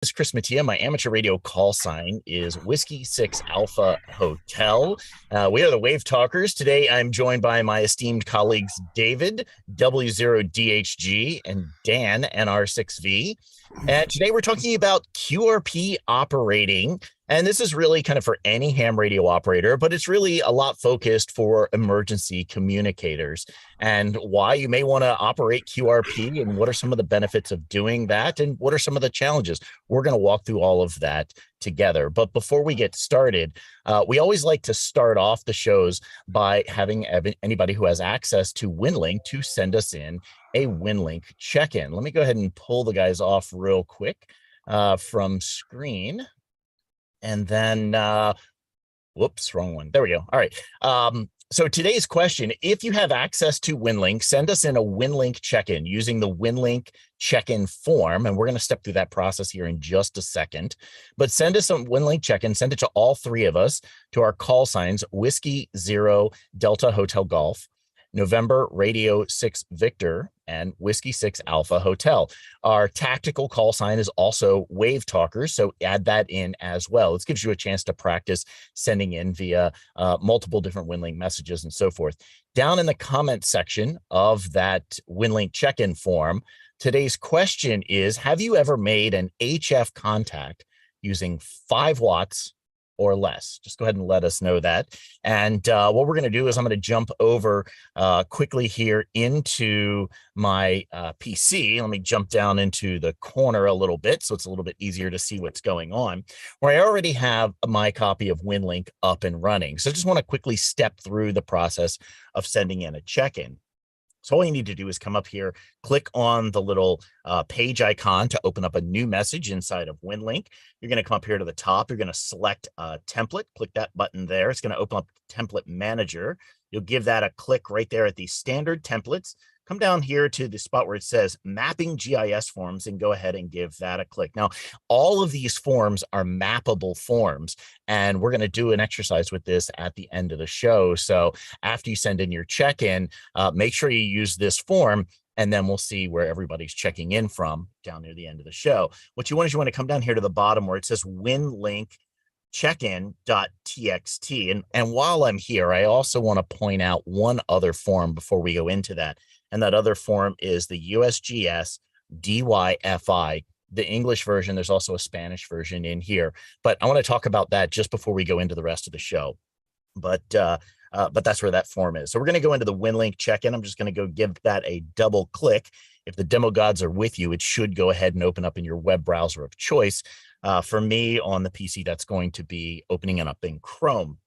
This is Chris Mattia. My amateur radio call sign is Whiskey 6 Alpha Hotel. We are the WaveTalkers. Today, I'm joined by my esteemed colleagues David, W0DHG, and Dan, NR6V. And today, we're talking about QRP operating. And this is really kind of for any ham radio operator, but it's really a lot focused for emergency communicators and why you may want to operate QRP and what are some of the benefits of doing that and what are some of the challenges. We're going to walk through all of that together. But before we get started, we always like to start off the shows by having anybody who has access to WinLink to send us in a WinLink check-in. Let me go ahead and pull the guys off real quick from screen. And then, whoops, wrong one. There we go. All right. So today's question, if you have access to WinLink, send us in a WinLink check-in using the WinLink check-in form. And we're going to step through that process here in just a second. But send us a WinLink check-in, send it to all three of us, to our call signs, Whiskey 0 Delta Hotel Golf, November Radio 6 Victor, and Whiskey 6 Alpha Hotel. Our tactical call sign is also WaveTalkers, so add that in as well. This gives you a chance to practice sending in via multiple different WinLink messages and so forth. Down in the comment section of that WinLink check-in form, today's question is, have you ever made an HF contact using 5 watts or less? Just go ahead and let us know that. And what we're going to do is I'm going to jump over quickly here into my PC. Let me jump down into the corner a little bit so it's a little bit easier to see what's going on, where I already have my copy of WinLink up and running. So I just want to quickly step through the process of sending in a check-in. So all you need to do is come up here, click on the little page icon to open up a new message inside of WinLink. You're going to come up here to the top. You're going to select a template. Click that button there. It's going to open up Template Manager. You'll give that a click right there at the standard templates. Come down here to the spot where it says mapping GIS forms and go ahead and give that a click. Now, all of these forms are mappable forms, and we're going to do an exercise with this at the end of the show. So after you send in your check-in, make sure you use this form, and then we'll see where everybody's checking in from down near the end of the show. What you want is you want to come down here to the bottom where it says WinLink check-in.txt. And while I'm here, I also want to point out one other form before we go into that. And that other form is the USGS DYFI, the English version. There's also a Spanish version in here, but I want to talk about that just before we go into the rest of the show. But that's where that form is. So we're going to go into the WinLink check-in. I'm just going to go give that a double click. If the demo gods are with you, it should go ahead and open up in your web browser of choice. For me on the PC, that's going to be opening it up in Chrome.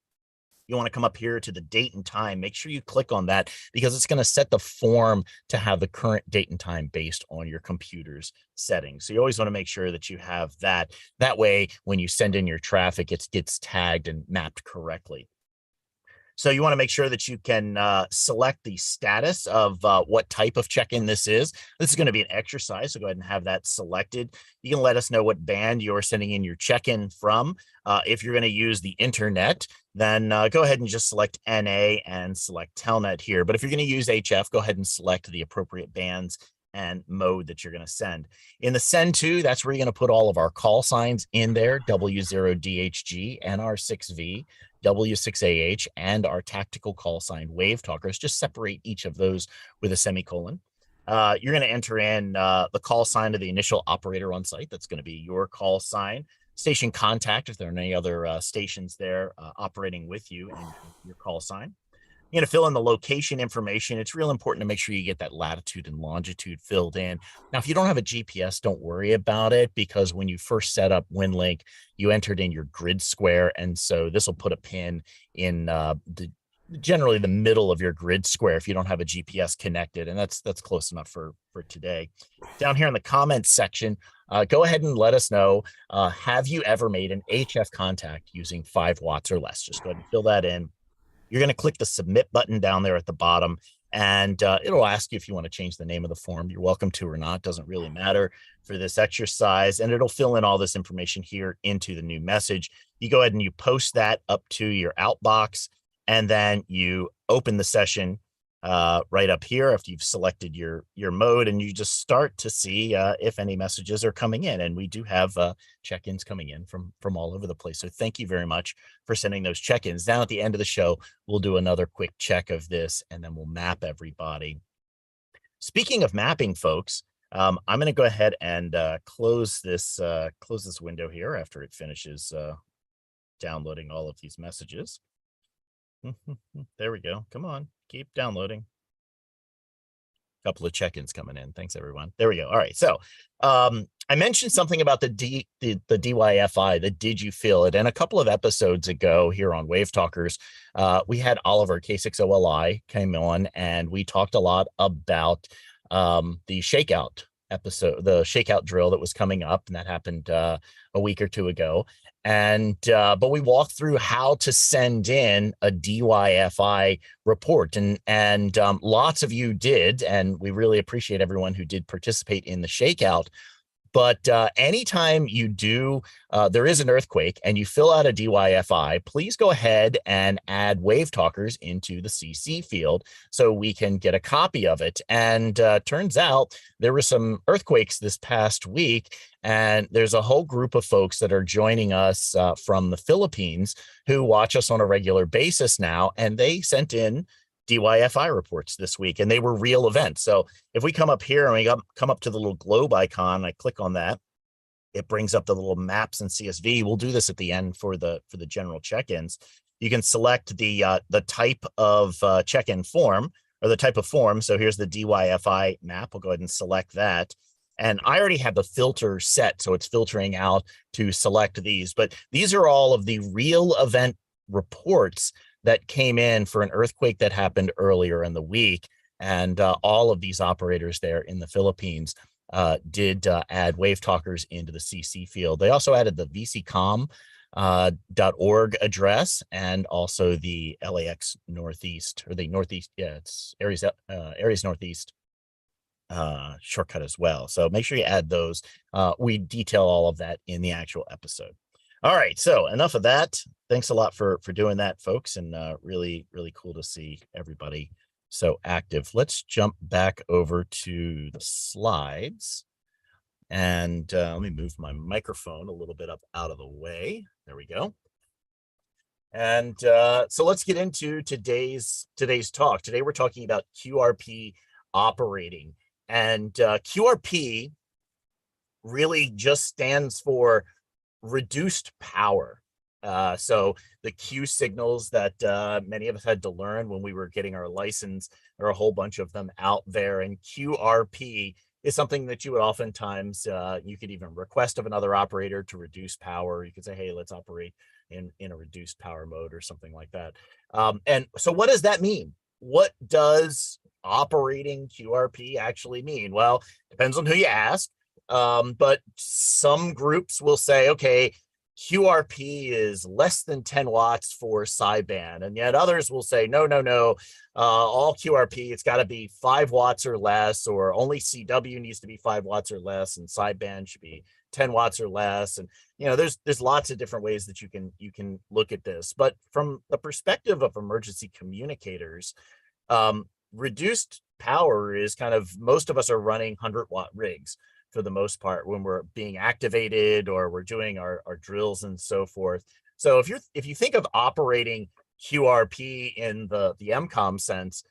You want to come up here to the date and time. Make sure you click on that because it's going to set the form to have the current date and time based on your computer's settings. So you always want to make sure that you have that. That way, when you send in your traffic, it gets tagged and mapped correctly. So you want to make sure that you can select the status of what type of check-in this is. This is going to be an exercise, so go ahead and have that selected. You can let us know what band you're sending in your check-in from. If you're going to use the internet, then go ahead and just select NA and select Telnet here. But if you're going to use HF, go ahead and select the appropriate bands and mode that you're going to send. In the send to, that's where you're going to put all of our call signs in there, W0DHG, NR6V, W6AH, and our tactical call sign WaveTalkers. Just separate each of those with a semicolon. You're going to enter in the call sign of the initial operator on site. That's going to be your call sign. Station contact, if there are any other stations there operating with you, and your call sign. You're going to fill in the location information. It's real important to make sure you get that latitude and longitude filled in. Now, if you don't have a GPS, don't worry about it, because when you first set up WinLink, you entered in your grid square. And so this will put a pin in generally the middle of your grid square if you don't have a GPS connected. And that's close enough for today. Down here in the comments section, go ahead and let us know, have you ever made an HF contact using 5 watts or less? Just go ahead and fill that in. You're going to click the submit button down there at the bottom, and it'll ask you if you want to change the name of the form. You're welcome to or not. Doesn't really matter for this exercise, and it'll fill in all this information here into the new message. You go ahead and you post that up to your outbox, and then you open the session right up here after you've selected your mode, and you just start to see if any messages are coming in. And we do have check-ins coming in from all over the place. So thank you very much for sending those check-ins. Now at the end of the show, we'll do another quick check of this, and then we'll map everybody. Speaking of mapping, folks, I'm going to go ahead and close this window here after it finishes downloading all of these messages. There we go. Come on, keep downloading. Couple of check-ins coming in. Thanks, everyone. There we go. All right. So I mentioned something about the DYFI, the Did You Feel It? And a couple of episodes ago here on WaveTalkers, we had Oliver, K6OLI, came on, and we talked a lot about the shakeout episode, the shakeout drill that was coming up, and that happened a week or two ago. And but we walked through how to send in a DYFI report, and lots of you did, and we really appreciate everyone who did participate in the shakeout. But anytime you do, there is an earthquake and you fill out a DYFI, please go ahead and add WaveTalkers into the CC field so we can get a copy of it. And turns out there were some earthquakes this past week, and there's a whole group of folks that are joining us from the Philippines who watch us on a regular basis now, and they sent in DYFI reports this week, and they were real events. So if we come up here and we come up to the little globe icon, I click on that, it brings up the little maps and CSV. We'll do this at the end for the general check-ins. You can select the type of check-in form, or the type of form. So here's the DYFI map. We'll go ahead and select that. And I already have the filter set, so it's filtering out to select these. But these are all of the real event reports that came in for an earthquake that happened earlier in the week. And all of these operators there in the Philippines did add WaveTalkers into the CC field. They also added the vccom.org address, and also the LAX Northeast, or the Northeast, yeah, it's Aries Northeast shortcut as well. So make sure you add those. We detail all of that in the actual episode. All right, so enough of that. Thanks a lot for doing that, folks, and really, really cool to see everybody so active. Let's jump back over to the slides, and let me move my microphone a little bit up out of the way. There we go. And so let's get into today's talk. Today we're talking about QRP operating, and QRP really just stands for reduced power. So the Q signals that many of us had to learn when we were getting our license, there are a whole bunch of them out there, and QRP is something that you would oftentimes, you could even request of another operator to reduce power. You could say, hey, let's operate in a reduced power mode or something like that. And so what does that mean? What does operating QRP actually mean? Well, depends on who you ask. But some groups will say, okay, QRP is less than 10 watts for sideband. And yet others will say, no, all QRP, it's got to be 5 watts or less, or only CW needs to be 5 watts or less, and sideband should be 10 watts or less. And, you know, there's lots of different ways that you can look at this. But from the perspective of emergency communicators, reduced power is kind of, most of us are running 100-watt rigs for the most part when we're being activated or we're doing our drills and so forth. So if you think of operating QRP in the MCOM sense,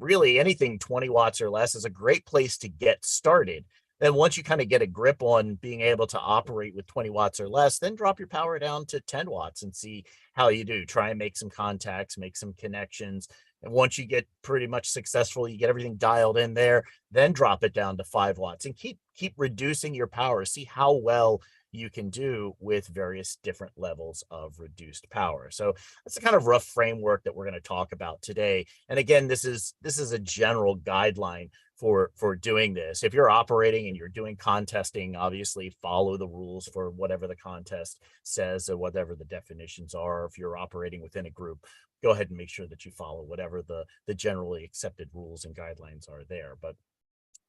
really anything 20 watts or less is a great place to get started. Then once you kind of get a grip on being able to operate with 20 watts or less, then drop your power down to 10 watts and see how you do. Try and make some contacts, make some connections. And once you get pretty much successful, you get everything dialed in there, then drop it down to 5 watts and keep reducing your power. See how well you can do with various different levels of reduced power. So that's the kind of rough framework that we're going to talk about today. And again, this is a general guideline for doing this. If you're operating and you're doing contesting, obviously follow the rules for whatever the contest says or whatever the definitions are. If you're operating within a group, go ahead and make sure that you follow whatever the generally accepted rules and guidelines are there. But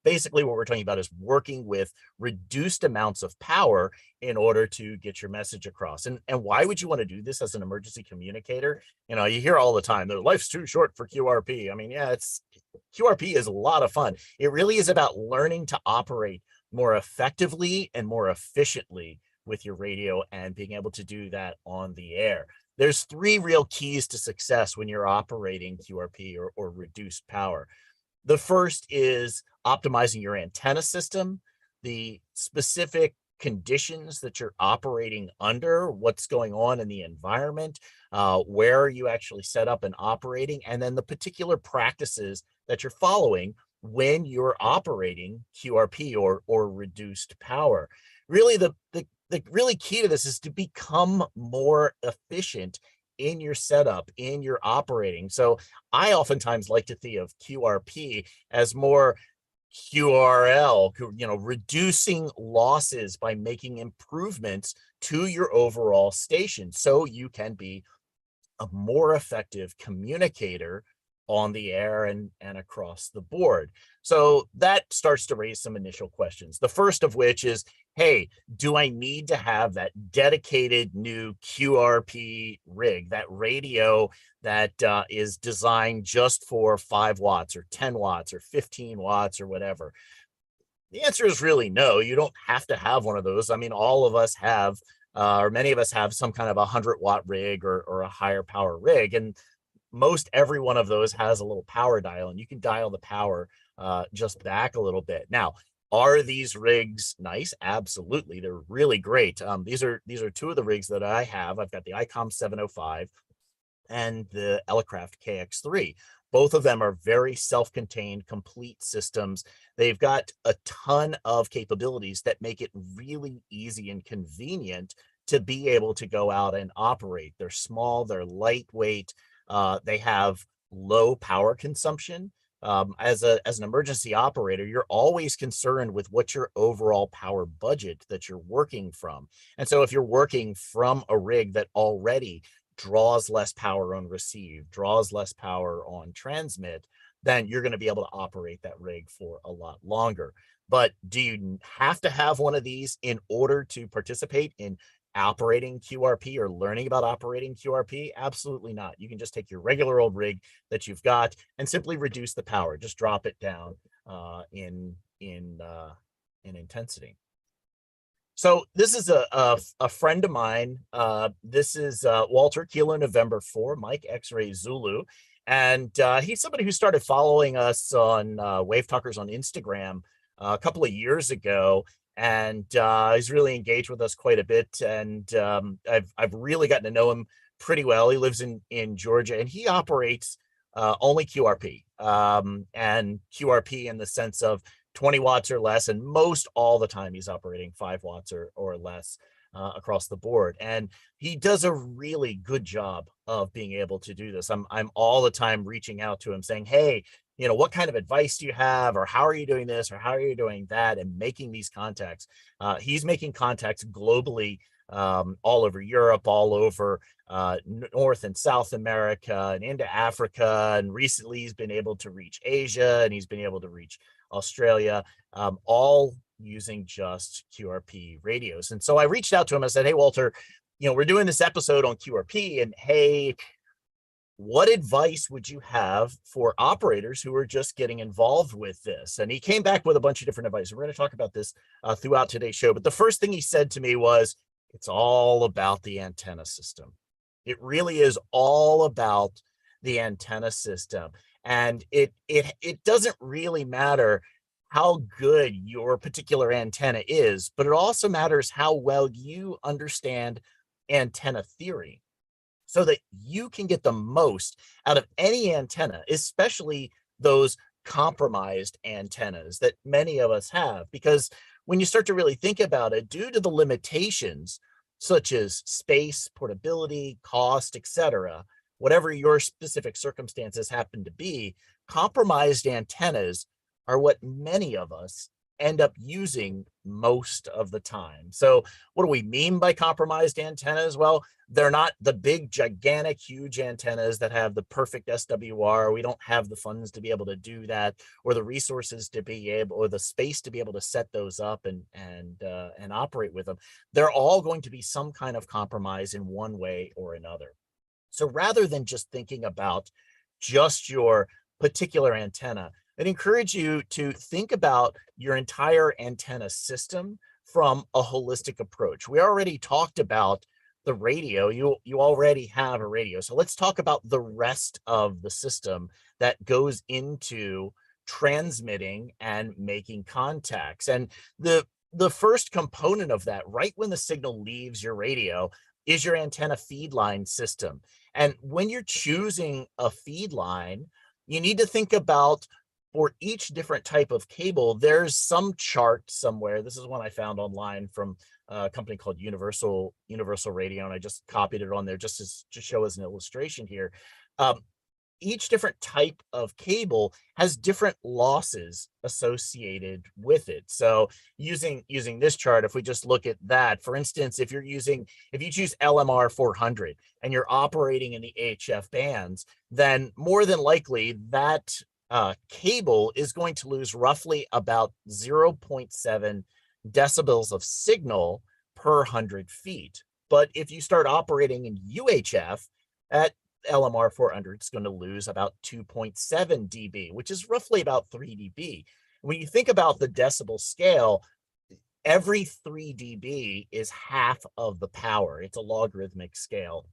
basically what we're talking about is working with reduced amounts of power in order to get your message across. And why would you want to do this as an emergency communicator? You know, you hear all the time that life's too short for QRP. I mean, yeah, QRP is a lot of fun. It really is about learning to operate more effectively and more efficiently with your radio and being able to do that on the air. There's three real keys to success when you're operating QRP or reduced power. The first is optimizing your antenna system, the specific conditions that you're operating under, what's going on in the environment, where are you actually set up and operating, and then the particular practices that you're following when you're operating QRP or reduced power. Really, the really key to this is to become more efficient in your setup, in your operating. So I oftentimes like to think of QRP as more QRL, reducing losses by making improvements to your overall station so you can be a more effective communicator on the air and across the board. So that starts to raise some initial questions. The first of which is, hey, do I need to have that dedicated new QRP rig, that radio that is designed just for 5 watts or 10 watts or 15 watts or whatever? The answer is really no. You don't have to have one of those. I mean, all of us have, or many of us have some kind of a 100-watt rig or a higher power rig. And most every one of those has a little power dial, and you can dial the power just back a little bit. Now, are these rigs nice? Absolutely, they're really great. These are two of the rigs that I have. I've got the ICOM 705 and the Elecraft KX3. Both of them are very self-contained, complete systems. They've got a ton of capabilities that make it really easy and convenient to be able to go out and operate. They're small, they're lightweight. They have low power consumption. As an emergency operator, you're always concerned with what's your overall power budget that you're working from. And so if you're working from a rig that already draws less power on receive, draws less power on transmit, then you're going to be able to operate that rig for a lot longer. But do you have to have one of these in order to participate in operating QRP or learning about operating QRP? Absolutely not. You can just take your regular old rig that you've got and simply reduce the power. Just drop it down in intensity. So this is a friend of mine. This is Walter, Kilo November 4, Mike X-Ray Zulu. And he's somebody who started following us on WaveTalkers on Instagram a couple of years ago. And he's really engaged with us quite a bit. And I've really gotten to know him pretty well. He lives in Georgia, and he operates only QRP and QRP in the sense of 20 watts or less. And most all the time he's operating 5 watts or less across the board. And he does a really good job of being able to do this. I'm all the time reaching out to him saying, hey, what kind of advice do you have, or how are you doing this, or how are you doing that, and making these contacts. He's making contacts globally, all over Europe, all over North and South America, and into Africa. And recently he's been able to reach Asia, and he's been able to reach Australia, all using just QRP radios. And so I reached out to him. I said, hey, Walter, we're doing this episode on QRP, and hey, what advice would you have for operators who are just getting involved with this? And he came back with a bunch of different advice. We're going to talk about this throughout today's show. But the first thing he said to me was, it's all about the antenna system. It really is all about the antenna system. And it doesn't really matter how good your particular antenna is, but it also matters how well you understand antenna theory, so that you can get the most out of any antenna, especially those compromised antennas that many of us have. Because when you start to really think about it, due to the limitations such as space, portability, cost, etc., whatever your specific circumstances happen to be, compromised antennas are what many of us end up using most of the time. So what do we mean by compromised antennas? Well, they're not the big, gigantic, huge antennas that have the perfect SWR. We don't have the funds to be able to do that, or the resources to be able, or the space to be able to set those up and operate with them. They're all going to be some kind of compromise in one way or another. So rather than just thinking about just your particular antenna, I'd encourage you to think about your entire antenna system from a holistic approach. We already talked about the radio. You already have a radio. So let's talk about the rest of the system that goes into transmitting and making contacts. And the first component of that, right when the signal leaves your radio, is your antenna feed line system. And when you're choosing a feed line, you need to think about, for each different type of cable, there's some chart somewhere. This is one I found online from a company called Universal Radio, and I just copied it on there just to show as an illustration here. Each different type of cable has different losses associated with it. So using this chart, if we just look at that, for instance, if you choose LMR 400 and you're operating in the HF bands, then more than likely that cable is going to lose roughly about 0.7 decibels of signal per 100 feet. But if you start operating in UHF at LMR 400, it's going to lose about 2.7 dB, which is roughly about 3 dB. When you think about the decibel scale, every 3 dB is half of the power. It's a logarithmic scale.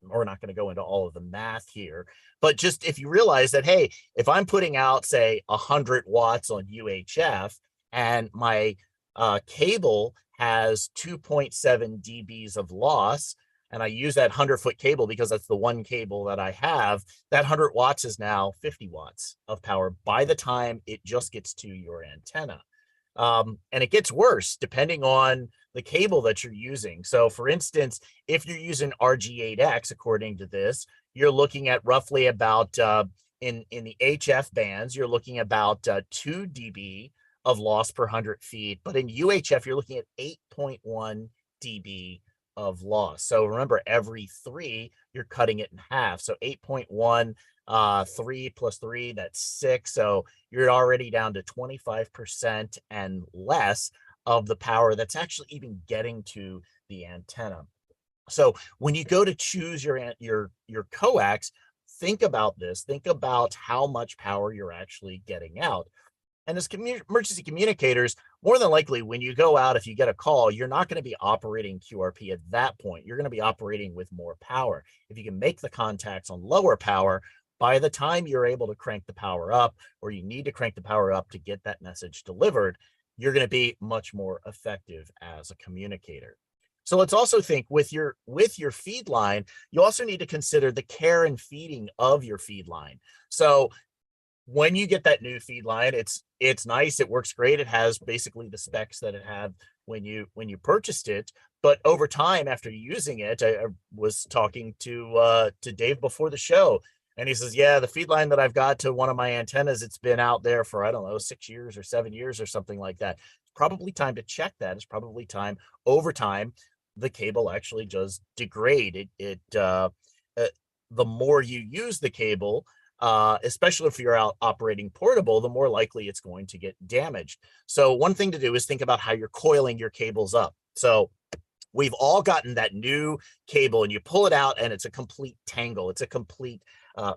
We're not going to go into all of the math here, but just if you realize that, hey, if I'm putting out, say, 100 watts on UHF and my cable has 2.7 dBs of loss, and I use that 100-foot cable because that's the one cable that I have, that 100 watts is now 50 watts of power by the time it just gets to your antenna. And it gets worse depending on the cable that you're using. So for instance, if you're using RG8X, according to this, you're looking at roughly about, in the HF bands, you're looking about 2 dB of loss per 100 feet. But in UHF, you're looking at 8.1 dB of loss. So remember, every 3, you're cutting it in half. So 8.1, 3 plus 3, that's 6. So you're already down to 25% and less of the power that's actually even getting to the antenna. So when you go to choose your coax, think about this. Think about how much power you're actually getting out. And as emergency communicators, more than likely, when you go out, if you get a call, you're not going to be operating QRP at that point. You're going to be operating with more power. If you can make the contacts on lower power, by the time you're able to crank the power up, or you need to crank the power up to get that message delivered, you're going to be much more effective as a communicator. So let's also think with your feed line, you also need to consider the care and feeding of your feed line. So when you get that new feed line, it's nice, it works great, it has basically the specs that it had when you purchased it. But over time, after using it, I was talking to Dave before the show, and he says, yeah, the feed line that I've got to one of my antennas, it's been out there for, I don't know, 6 years or 7 years or something like that. It's probably time to check that. It's probably time, over time, the cable actually does degrade. The more you use the cable, especially if you're out operating portable, the more likely it's going to get damaged. So one thing to do is think about how you're coiling your cables up. So we've all gotten that new cable and you pull it out and it's a complete tangle. It's a complete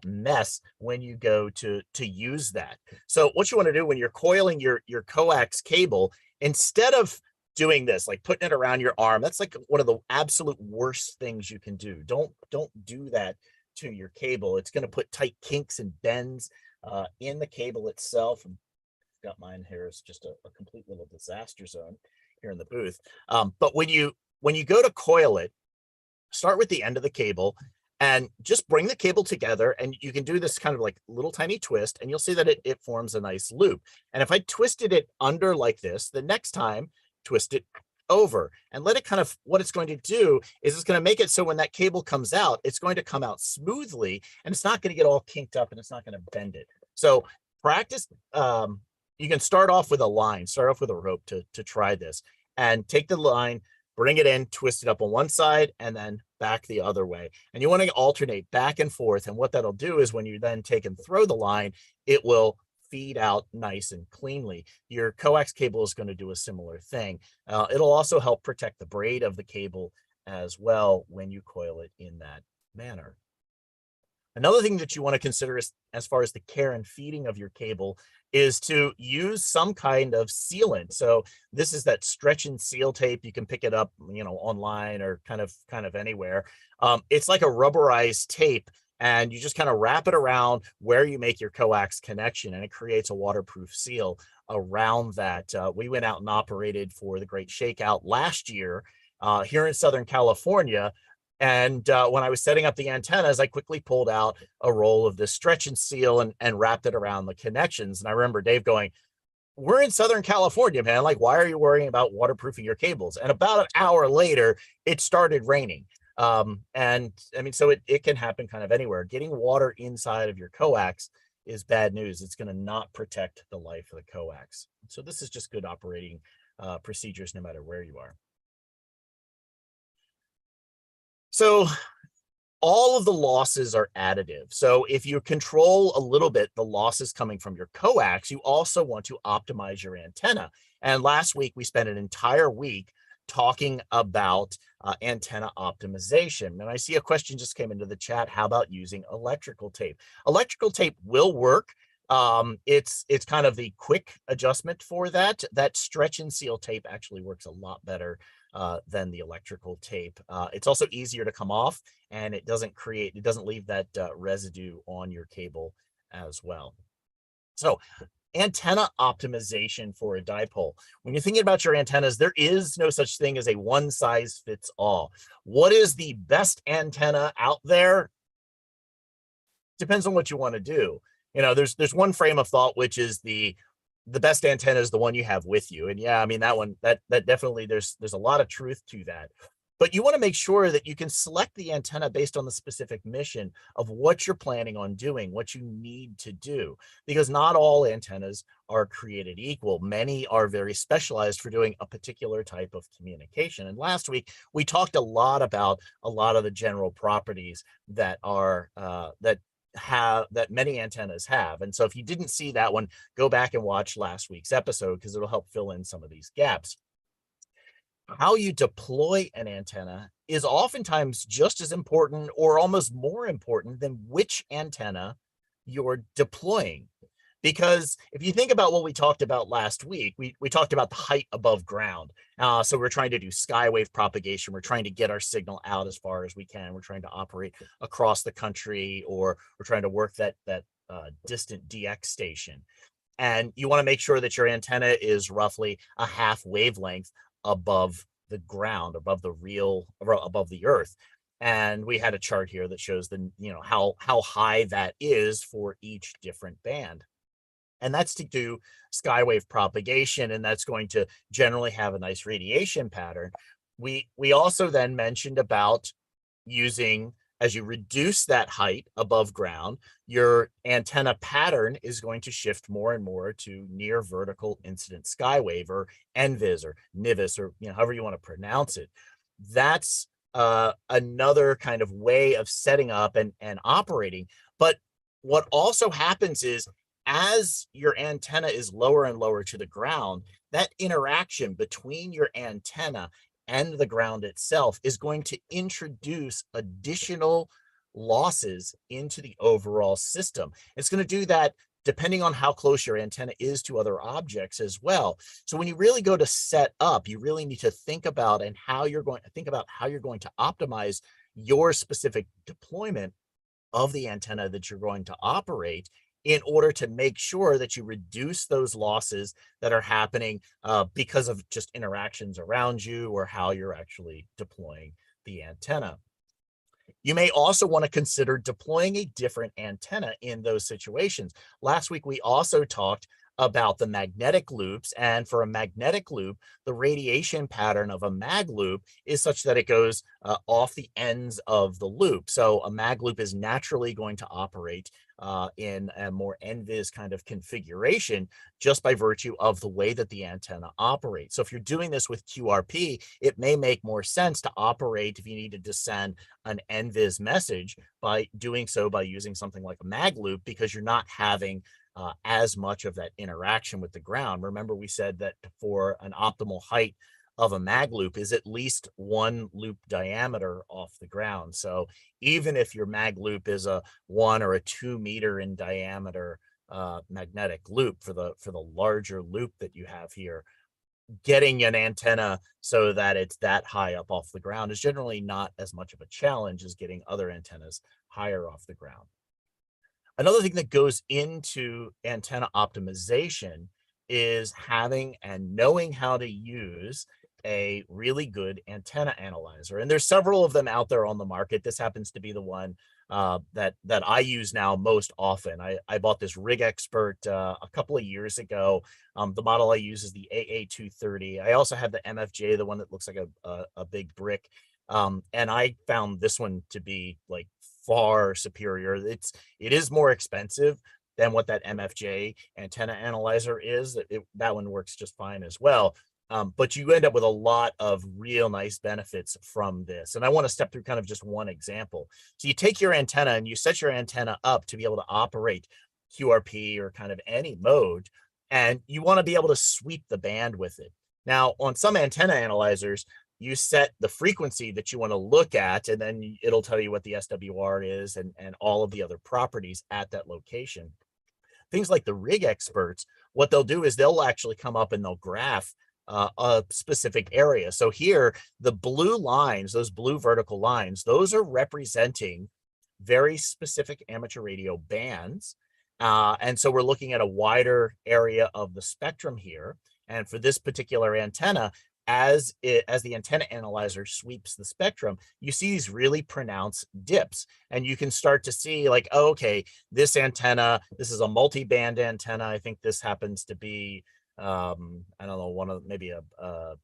mess when you go to use that. So what you want to do when you're coiling your coax cable, instead of doing this, like putting it around your arm, that's like one of the absolute worst things you can do. Don't do that to your cable. It's going to put tight kinks and bends in the cable itself. And I've got mine here. It's just a complete little disaster zone here in the booth. But when you go to coil it, start with the end of the cable and just bring the cable together, and you can do this kind of like little tiny twist, and you'll see that it forms a nice loop. And if I twisted it under like this, the next time, twist it over and let it kind of, what it's going to do is it's going to make it so when that cable comes out, it's going to come out smoothly and it's not going to get all kinked up and it's not going to bend it. So practice you can start off with a line, start off with a rope to try this, and take the line, bring it in, twist it up on one side, and then back the other way. And you want to alternate back and forth. And what that'll do is when you then take and throw the line, it will feed out nice and cleanly. Your coax cable is going to do a similar thing. It'll also help protect the braid of the cable as well when you coil it in that manner. Another thing that you want to consider is, as far as the care and feeding of your cable, is to use some kind of sealant. So this is that stretch and seal tape. You can pick it up, online or kind of anywhere. It's like a rubberized tape, and you just kind of wrap it around where you make your coax connection, and it creates a waterproof seal around that. We went out and operated for the Great Shakeout last year here in Southern California. And when I was setting up the antennas, I quickly pulled out a roll of this stretch and seal and wrapped it around the connections. And I remember Dave going, "We're in Southern California, man. Like, why are you worrying about waterproofing your cables?" And about an hour later, it started raining. And I mean, so it can happen kind of anywhere. Getting water inside of your coax is bad news. It's going to not protect the life of the coax. So this is just good operating procedures no matter where you are. So all of the losses are additive. So if you control a little bit the losses coming from your coax, you also want to optimize your antenna. And last week, we spent an entire week talking about antenna optimization. And I see a question just came into the chat. How about using electrical tape? Electrical tape will work. It's kind of the quick adjustment for that. That stretch and seal tape actually works a lot better than the electrical tape. It's also easier to come off, and it doesn't leave that residue on your cable as well. So antenna optimization for a dipole. When you're thinking about your antennas, there is no such thing as a one size fits all. What is the best antenna out there? Depends on what you want to do. There's one frame of thought, which is the best antenna is the one you have with you. And yeah, I mean, that one, that definitely, there's a lot of truth to that. But you want to make sure that you can select the antenna based on the specific mission of what you're planning on doing, what you need to do, because not all antennas are created equal. Many are very specialized for doing a particular type of communication. And last week, we talked a lot about a lot of the general properties that are that many antennas have. And so if you didn't see that one, go back and watch last week's episode, because it'll help fill in some of these gaps. How you deploy an antenna is oftentimes just as important, or almost more important, than which antenna you're deploying. Because if you think about what we talked about last week, we talked about the height above ground. So we're trying to do skywave propagation. We're trying to get our signal out as far as we can. We're trying to operate across the country, or we're trying to work that distant DX station. And you want to make sure that your antenna is roughly a half wavelength above the ground, above the earth. And we had a chart here that shows how high that is for each different band. And that's to do skywave propagation, and that's going to generally have a nice radiation pattern. We also then mentioned about using, as you reduce that height above ground, your antenna pattern is going to shift more and more to near vertical incident skywave, or NVIS, or NIVIS, or however you want to pronounce it. That's another kind of way of setting up and operating. But what also happens is, as your antenna is lower and lower to the ground, that interaction between your antenna and the ground itself is going to introduce additional losses into the overall system. It's going to do that depending on how close your antenna is to other objects as well. So when you really go to set up, you really need to think about how you're going to optimize your specific deployment of the antenna that you're going to operate, in order to make sure that you reduce those losses that are happening because of just interactions around you, or how you're actually deploying the antenna. You may also want to consider deploying a different antenna in those situations. Last week, we also talked about the magnetic loops. And for a magnetic loop, the radiation pattern of a mag loop is such that it goes off the ends of the loop. So a mag loop is naturally going to operate in a more NVIS kind of configuration just by virtue of the way that the antenna operates. So if you're doing this with QRP, it may make more sense to operate if you needed to send an NVIS message by doing so by using something like a mag loop, because you're not having as much of that interaction with the ground. Remember, we said that for an optimal height of a mag loop is at least one loop diameter off the ground. So even if your mag loop is a 1 or a 2 meter in diameter magnetic loop for the larger loop that you have here, getting an antenna so that it's that high up off the ground is generally not as much of a challenge as getting other antennas higher off the ground. Another thing that goes into antenna optimization is having and knowing how to use a really good antenna analyzer. And there's several of them out there on the market. This happens to be the one that I use now most often. I bought this Rig Expert a couple of years ago. The model I use is the AA230. I also have the MFJ, the one that looks like a big brick. And I found this one to be like far superior. It is more expensive than what that MFJ antenna analyzer is. That one works just fine as well. But you end up with a lot of real nice benefits from this. And I want to step through kind of just one example. So you take your antenna and you set your antenna up to be able to operate QRP or kind of any mode, and you want to be able to sweep the band with it. Now, on some antenna analyzers, you set the frequency that you want to look at, and then it'll tell you what the SWR is and all of the other properties at that location. Things like the Rig Experts, what they'll do is they'll actually come up and they'll graph a specific area. So here, the blue lines, those blue vertical lines, those are representing very specific amateur radio bands. And so we're looking at a wider area of the spectrum here. And for this particular antenna, as the antenna analyzer sweeps the spectrum, you see these really pronounced dips, and you can start to see like, oh, okay, this antenna, this is a multi-band antenna. I think this happens to be, I don't know,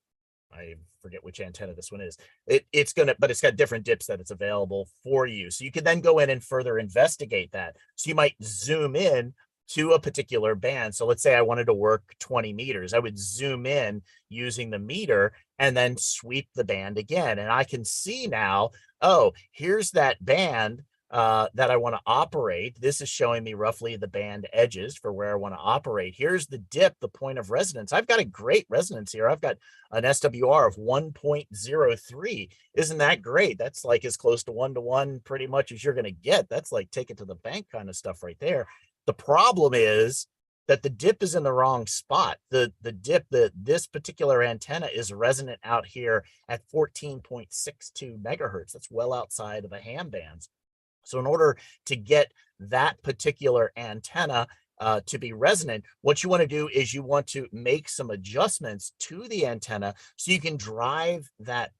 I forget which antenna this one is. But it's got different dips that it's available for you. So you can then go in and further investigate that. So you might zoom in to a particular band. So let's say I wanted to work 20 meters. I would zoom in using the meter and then sweep the band again. And I can see now, oh, here's that band that I want to operate. This is showing me roughly the band edges for where I want to operate. Here's the dip, the point of resonance. I've got a great resonance here. I've got an SWR of 1.03. Isn't that great? That's like as close to 1-to-1 pretty much as you're going to get. That's like take it to the bank kind of stuff right there. The problem is that the dip is in the wrong spot. The dip, this particular antenna is resonant out here at 14.62 megahertz. That's well outside of the ham bands. So in order to get that particular antenna to be resonant, what you want to do is you want to make some adjustments to the antenna so you can drive that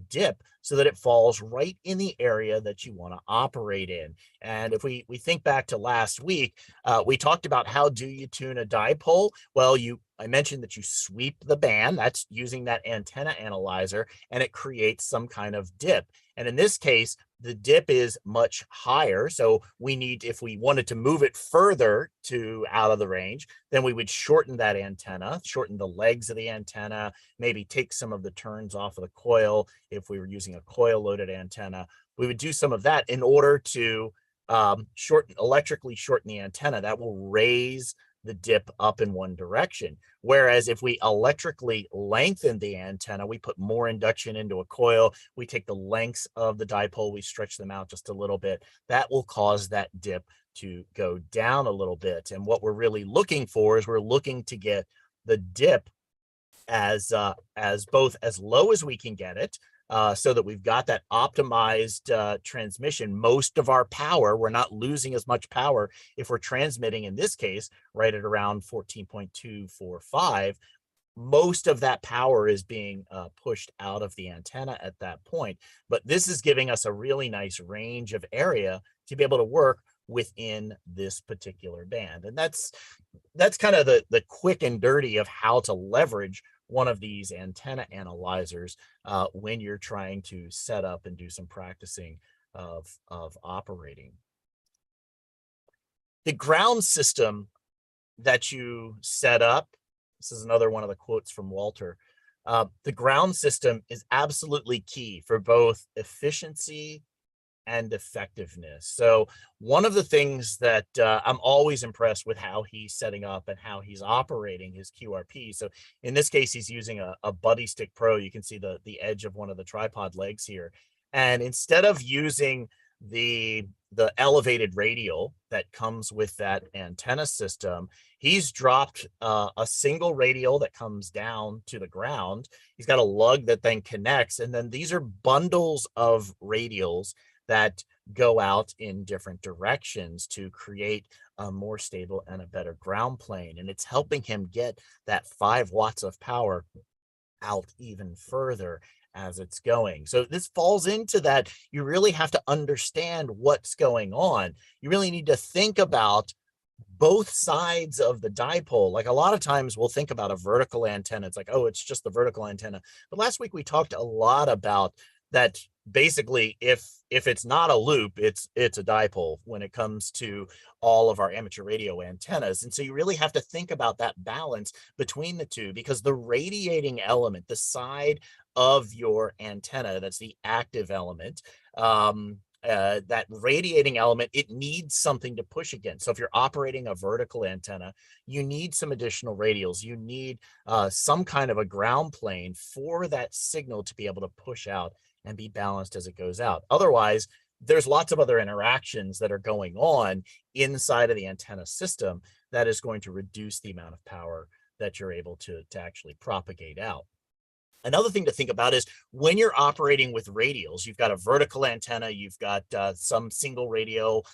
dip so that it falls right in the area that you want to operate in. And if we think back to last week, we talked about how do you tune a dipole? Well, I mentioned that you sweep the band. That's using that antenna analyzer, and it creates some kind of dip. And in this case, the dip is much higher. So if we wanted to move it further to out of the range, then we would shorten that antenna, shorten the legs of the antenna, maybe take some of the turns off of the coil. If we were using a coil loaded antenna, we would do some of that in order to electrically shorten the antenna. That will raise the dip up in one direction. Whereas if we electrically lengthen the antenna, we put more induction into a coil, we take the lengths of the dipole, we stretch them out just a little bit, that will cause that dip to go down a little bit. And what we're really looking for is we're looking to get the dip as both as low as we can get it, so that we've got that optimized transmission. Most of our power, we're not losing as much power if we're transmitting, in this case, right at around 14.245. Most of that power is being pushed out of the antenna at that point. But this is giving us a really nice range of area to be able to work within this particular band. And that's kind of the quick and dirty of how to leverage one of these antenna analyzers when you're trying to set up and do some practicing of operating. The ground system that you set up, this is another one of the quotes from Walter, the ground system is absolutely key for both efficiency and effectiveness. So one of the things that I'm always impressed with how he's setting up and how he's operating his QRP. So in this case, he's using a Buddy Stick Pro. You can see the edge of one of the tripod legs here. And instead of using the elevated radial that comes with that antenna system, he's dropped a single radial that comes down to the ground. He's got a lug that then connects, and then these are bundles of radials that go out in different directions to create a more stable and a better ground plane. And it's helping him get that 5 watts of power out even further as it's going. So this falls into that. You really have to understand what's going on. You really need to think about both sides of the dipole. Like a lot of times we'll think about a vertical antenna. It's like, oh, it's just the vertical antenna. But last week we talked a lot about that. Basically, if it's not a loop, it's a dipole when it comes to all of our amateur radio antennas. And so you really have to think about that balance between the two, because the radiating element, the side of your antenna, that's the active element, that radiating element, it needs something to push against. So if you're operating a vertical antenna, you need some additional radials. You need some kind of a ground plane for that signal to be able to push out and be balanced as it goes out. Otherwise, there's lots of other interactions that are going on inside of the antenna system that is going to reduce the amount of power that you're able to actually propagate out. Another thing to think about is when you're operating with radials, you've got a vertical antenna, you've got some single radial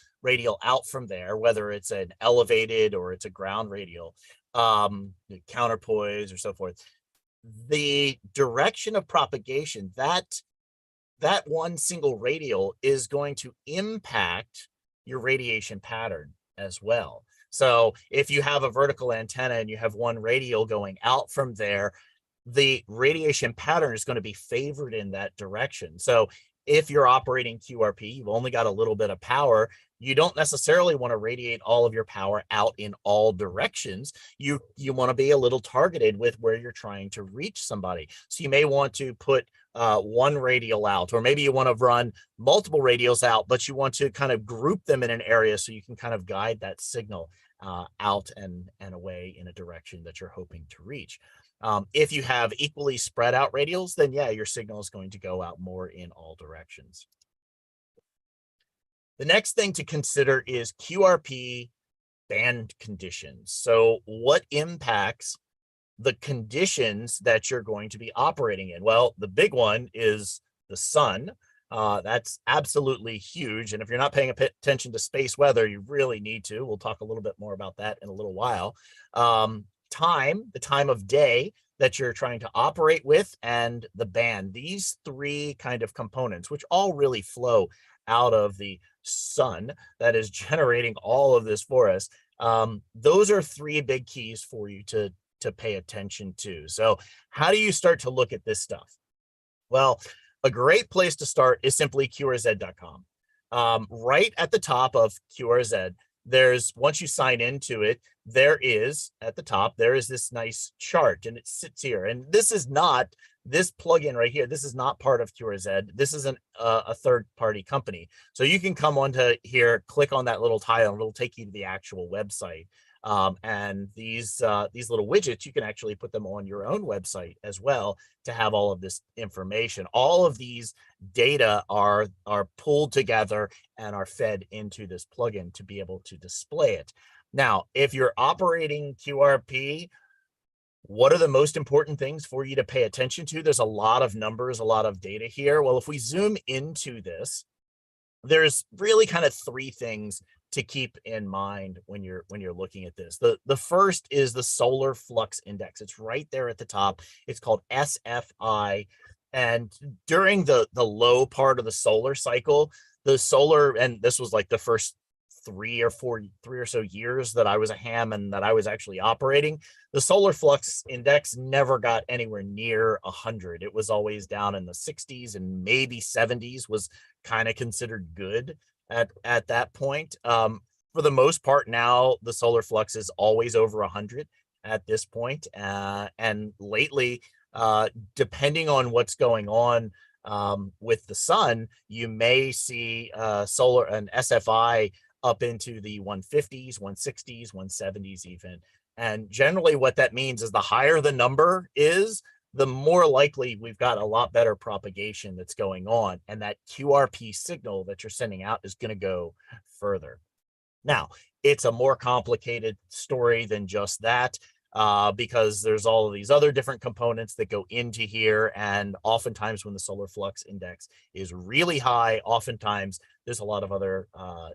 out from there, whether it's an elevated or it's a ground radial, counterpoise or so forth. The direction of propagation, that one single radial is going to impact your radiation pattern as well. So if you have a vertical antenna and you have one radial going out from there, the radiation pattern is going to be favored in that direction. So if you're operating QRP, you've only got a little bit of power. You don't necessarily want to radiate all of your power out in all directions. You want to be a little targeted with where you're trying to reach somebody. So you may want to put one radial out, or maybe you want to run multiple radials out, but you want to kind of group them in an area so you can kind of guide that signal out and away in a direction that you're hoping to reach. If you have equally spread out radials, then yeah, your signal is going to go out more in all directions. The next thing to consider is QRP band conditions. So what impacts the conditions that you're going to be operating in? Well, the big one is the sun. That's absolutely huge. And if you're not paying attention to space weather, you really need to. We'll talk a little bit more about that in a little while. The time of day that you're trying to operate with, and the band, these three kind of components, which all really flow out of the sun that is generating all of this for us. Those are three big keys for you to pay attention to. So how do you start to look at this stuff? Well, a great place to start is simply QRZ.com. Right at the top of QRZ, once you sign into it, there is this nice chart, and it sits here. And this plugin right here, this is not part of QRZ. This is a third-party company. So you can come onto here, click on that little tile, and it'll take you to the actual website. And these little widgets, you can actually put them on your own website as well to have all of this information. All of these data are pulled together and are fed into this plugin to be able to display it. Now, if you're operating QRP, what are the most important things for you to pay attention to? There's a lot of numbers, a lot of data here. Well, if we zoom into this, there's really kind of three things to keep in mind when you're looking at this. The first is the solar flux index. It's right there at the top. It's called SFI. And during the low part of the solar cycle, and this was like the first three or so years that I was a ham and that I was actually operating, the solar flux index never got anywhere near 100. It was always down in the 60s and maybe 70s was kind of considered good at that point. For the most part now, the solar flux is always over 100 at this point. And lately, depending on what's going on with the sun, you may see solar and SFI up into the 150s, 160s, 170s even. And generally what that means is the higher the number is, the more likely we've got a lot better propagation that's going on. And that QRP signal that you're sending out is going to go further. Now, it's a more complicated story than just that. Because there's all of these other different components that go into here. And oftentimes when the solar flux index is really high, oftentimes there's a lot of other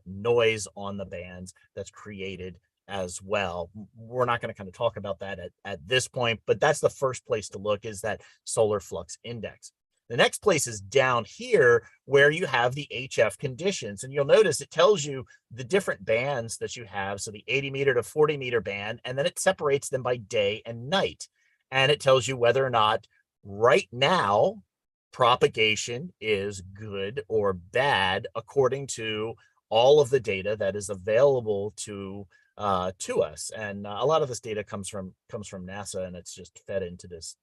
noise on the bands that's created as well. We're not going to kind of talk about that at this point, but that's the first place to look, is that solar flux index. The next place is down here where you have the HF conditions. And you'll notice it tells you the different bands that you have. So the 80 meter to 40 meter band, and then it separates them by day and night. And it tells you whether or not right now propagation is good or bad according to all of the data that is available to us. And a lot of this data comes from NASA, and it's just fed into this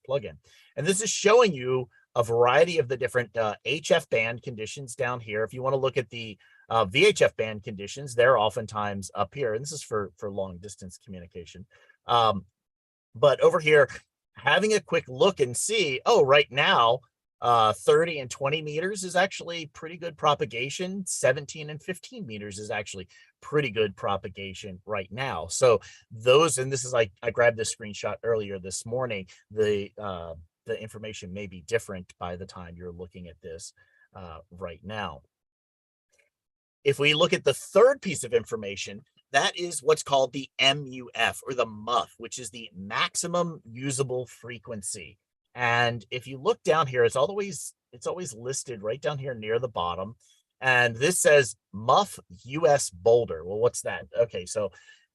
plugin. And this is showing you a variety of the different HF band conditions down here. If you want to look at the VHF band conditions, they're oftentimes up here, and this is for long distance communication. But over here, having a quick look and see, oh, right now 30 and 20 meters is actually pretty good propagation. 17 and 15 meters is actually pretty good propagation right now. So those, and this is like, I grabbed this screenshot earlier this morning. The information may be different by the time you're looking at this right now. If we look at the third piece of information, that is what's called the MUF, or the MUF, which is the maximum usable frequency. And if you look down here, it's always listed right down here near the bottom. And this says MUF US Boulder. Well, what's that? Okay, so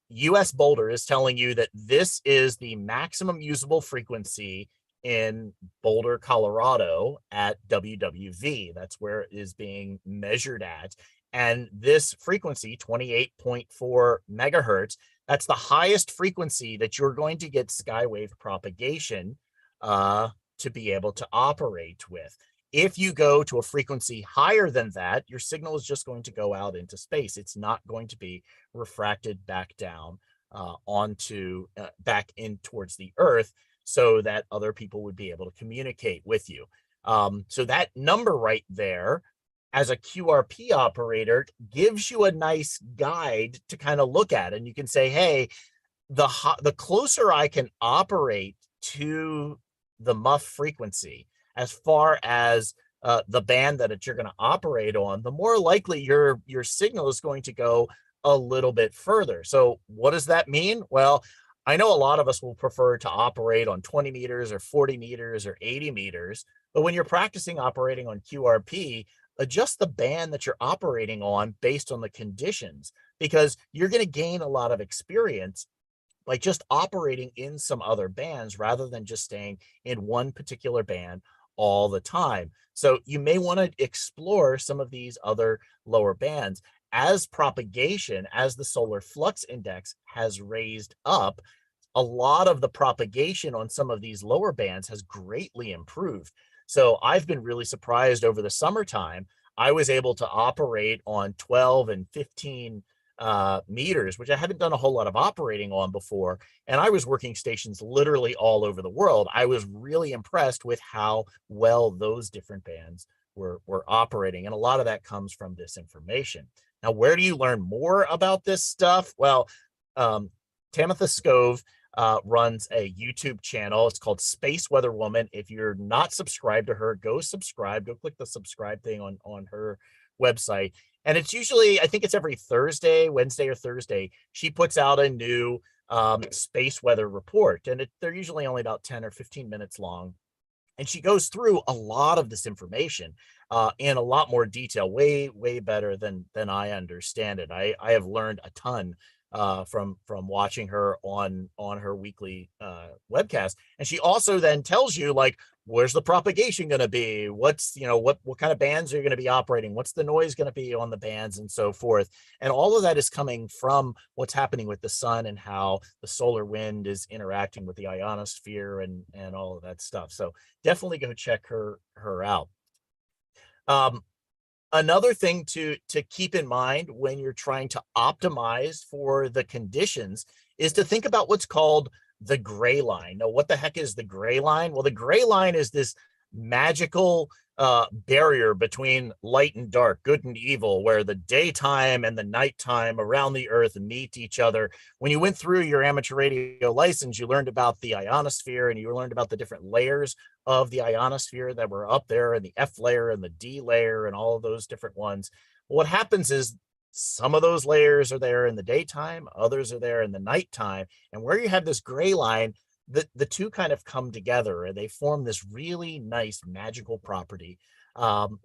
US Boulder is telling you that this is the maximum usable frequency in Boulder, Colorado at WWV. That's where it is being measured at. And this frequency, 28.4 megahertz, that's the highest frequency that you're going to get skywave propagation to be able to operate with. If you go to a frequency higher than that, your signal is just going to go out into space. It's not going to be refracted back down back in towards the Earth, so that other people would be able to communicate with you. So that number right there, as a QRP operator, gives you a nice guide to kind of look at. And you can say, hey, the closer I can operate to the MUF frequency, as far as the band that you're going to operate on, the more likely your signal is going to go a little bit further. So what does that mean? Well, I know a lot of us will prefer to operate on 20 meters or 40 meters or 80 meters, but when you're practicing operating on QRP, adjust the band that you're operating on based on the conditions, because you're going to gain a lot of experience by just operating in some other bands rather than just staying in one particular band all the time. So you may want to explore some of these other lower bands. As propagation, as the solar flux index has raised up, a lot of the propagation on some of these lower bands has greatly improved. So I've been really surprised over the summertime. I was able to operate on 12 and 15 meters, which I haven't done a whole lot of operating on before. And I was working stations literally all over the world. I was really impressed with how well those different bands were operating. And a lot of that comes from this information. Now, where do you learn more about this stuff? Well, Tamitha Scove runs a YouTube channel. It's called Space Weather Woman. If you're not subscribed to her, go subscribe. Go click the subscribe thing on her website. And it's usually, I think it's every Wednesday or Thursday, she puts out a new space weather report. And they're usually only about 10 or 15 minutes long. And she goes through a lot of this information in a lot more detail, way better than I understand it. I have learned a ton from watching her on her weekly webcast, and she also then tells you, like, where's the propagation going to be, what's, what kind of bands are you going to be operating, what's the noise going to be on the bands, and so forth. And all of that is coming from what's happening with the sun and how the solar wind is interacting with the ionosphere and all of that stuff. So definitely go check her out. Another thing to keep in mind when you're trying to optimize for the conditions is to think about what's called the gray line. Now, what the heck is the gray line? Well, the gray line is this magical barrier between light and dark, good and evil, where the daytime and the nighttime around the Earth meet each other. When you went through your amateur radio license, you learned about the ionosphere, and you learned about the different layers of the ionosphere that were up there, and the F layer and the D layer and all of those different ones. What happens is some of those layers are there in the daytime, others are there in the nighttime. And where you have this gray line, the two kind of come together, and they form this really nice magical property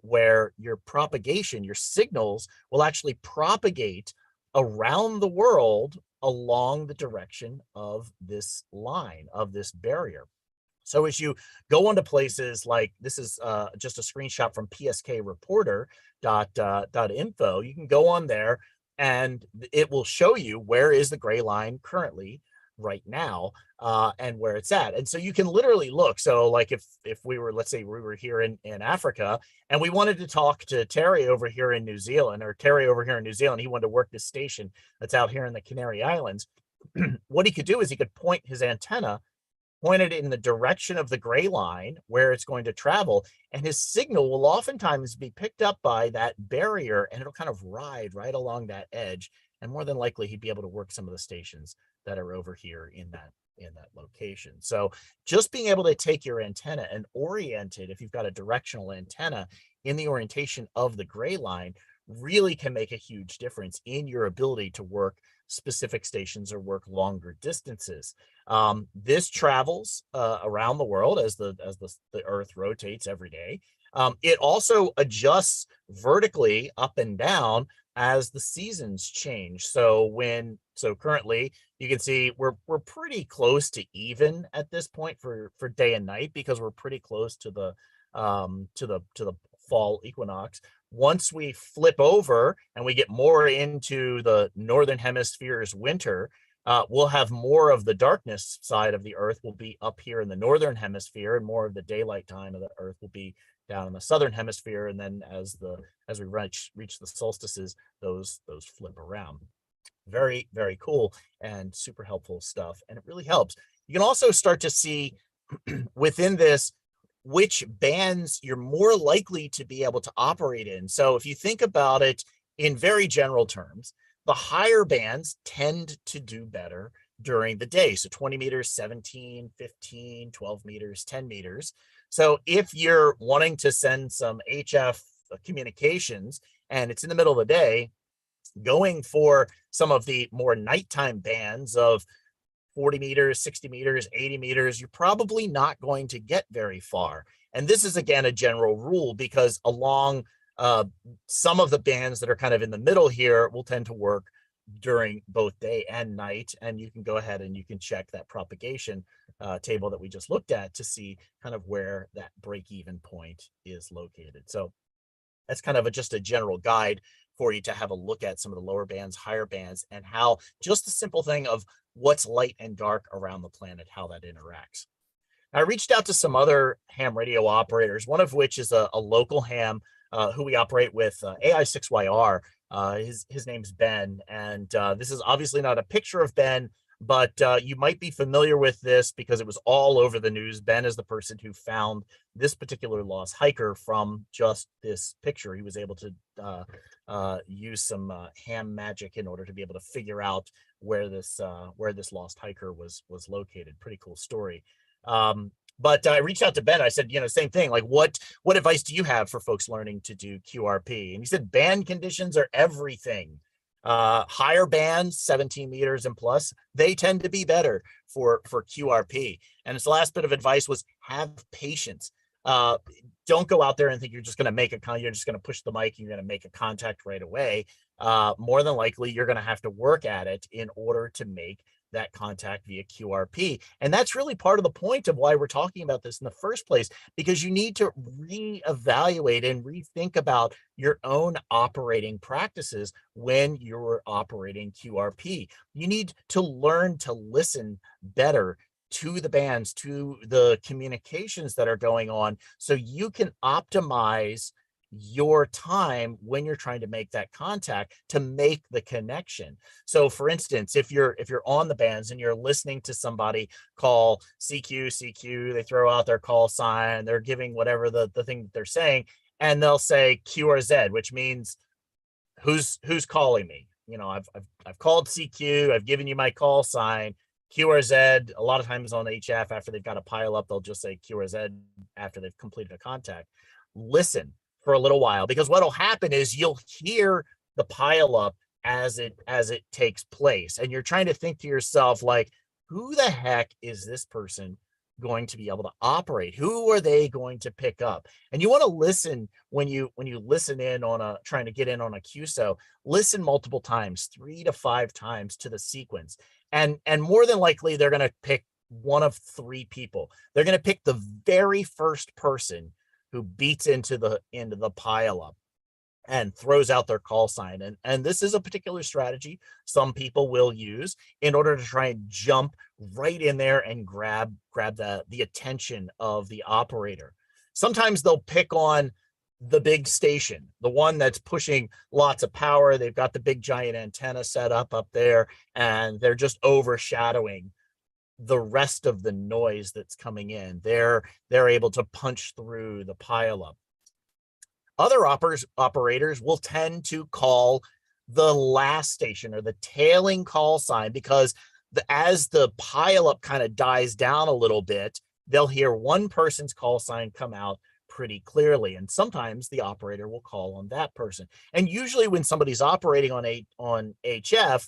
where your propagation, your signals, will actually propagate around the world along the direction of this line, of this barrier. So as you go onto places like, this is just a screenshot from pskreporter.info, you can go on there and it will show you where is the gray line currently right now and where it's at. And so you can literally look. So like if we were, let's say we were here in Africa and we wanted to talk to Terry over here in New Zealand, or Terry over here in New Zealand, he wanted to work this station that's out here in the Canary Islands. What he could do is he could point his antenna, pointed in the direction of the gray line where it's going to travel, and his signal will oftentimes be picked up by that barrier, and it'll kind of ride right along that edge. And more than likely, he'd be able to work some of the stations that are over here in that location. So just being able to take your antenna and orient it, if you've got a directional antenna, in the orientation of the gray line, really can make a huge difference in your ability to work specific stations or work longer distances. This travels around the world as the Earth rotates every day. It also adjusts vertically up and down as the seasons change. So currently you can see we're pretty close to even at this point for day and night, because we're pretty close to the fall equinox. Once we flip over and we get more into the northern hemisphere's winter, we'll have more of the darkness side of the Earth will be up here in the northern hemisphere, and more of the daylight time of the Earth will be down in the southern hemisphere. And then as we reach the solstices, those flip around. Very, very cool and super helpful stuff. And it really helps. You can also start to see within this which bands you're more likely to be able to operate in. So if you think about it in very general terms, the higher bands tend to do better during the day. So 20 meters, 17, 15, 12 meters, 10 meters. So if you're wanting to send some HF communications and it's in the middle of the day, going for some of the more nighttime bands of 40 meters, 60 meters, 80 meters, you're probably not going to get very far. And this is, again, a general rule, because along some of the bands that are kind of in the middle here will tend to work during both day and night. And you can go ahead and you can check that propagation table that we just looked at to see kind of where that break-even point is located. So that's kind of just a general guide for you to have a look at some of the lower bands, higher bands, and how just the simple thing of what's light and dark around the planet, how that interacts. I reached out to some other ham radio operators, one of which is a local ham who we operate with, AI6YR. His name's Ben, and this is obviously not a picture of Ben, but you might be familiar with this because it was all over the news. Ben is the person who found this particular lost hiker from just this picture. He was able to use some ham magic in order to be able to figure out where this lost hiker was located. Pretty cool story. But I reached out to Ben. I said, same thing. Like, what advice do you have for folks learning to do QRP? And he said, band conditions are everything. Higher bands, 17 meters and plus, they tend to be better for QRP. And his last bit of advice was have patience. uh, don't go out there and think you're just going to make you're just going to push the mic and you're going to make a contact right away. More than likely, you're going to have to work at it in order to make that contact via QRP. And that's really part of the point of why we're talking about this in the first place, because you need to reevaluate and rethink about your own operating practices when you're operating QRP. You need to learn to listen better to the bands, to the communications that are going on, so you can optimize your time when you're trying to make that contact to make the connection. So for instance, if you're on the bands and you're listening to somebody call CQ, they throw out their call sign, they're giving whatever the thing that they're saying, and they'll say Q or Z, which means who's calling me. I've called CQ, I've given you my call sign. Q or Z, a lot of times on HF, after they've got a pile up, they'll just say Q or Z after they've completed a contact. Listen for a little while, because what'll happen is you'll hear the pile up as it takes place, and you're trying to think to yourself, like, who the heck is this person going to be able to operate? Who are they going to pick up? And you want to listen when you listen in on trying to get in on a QSO, listen multiple times, 3 to 5 times to the sequence. And more than likely, they're going to pick one of 3 people. They're going to pick the very first person who beats into the pile up and throws out their call sign. And this is a particular strategy some people will use in order to try and jump right in there and grab the attention of the operator. Sometimes they'll pick on the big station, the one that's pushing lots of power. They've got the big giant antenna set up there, and they're just overshadowing the rest of the noise that's coming in. They're able to punch through the pileup. Other operators will tend to call the last station or the tailing call sign, because as the pileup kind of dies down a little bit, they'll hear one person's call sign come out pretty clearly, and sometimes the operator will call on that person. And usually when somebody's operating on HF,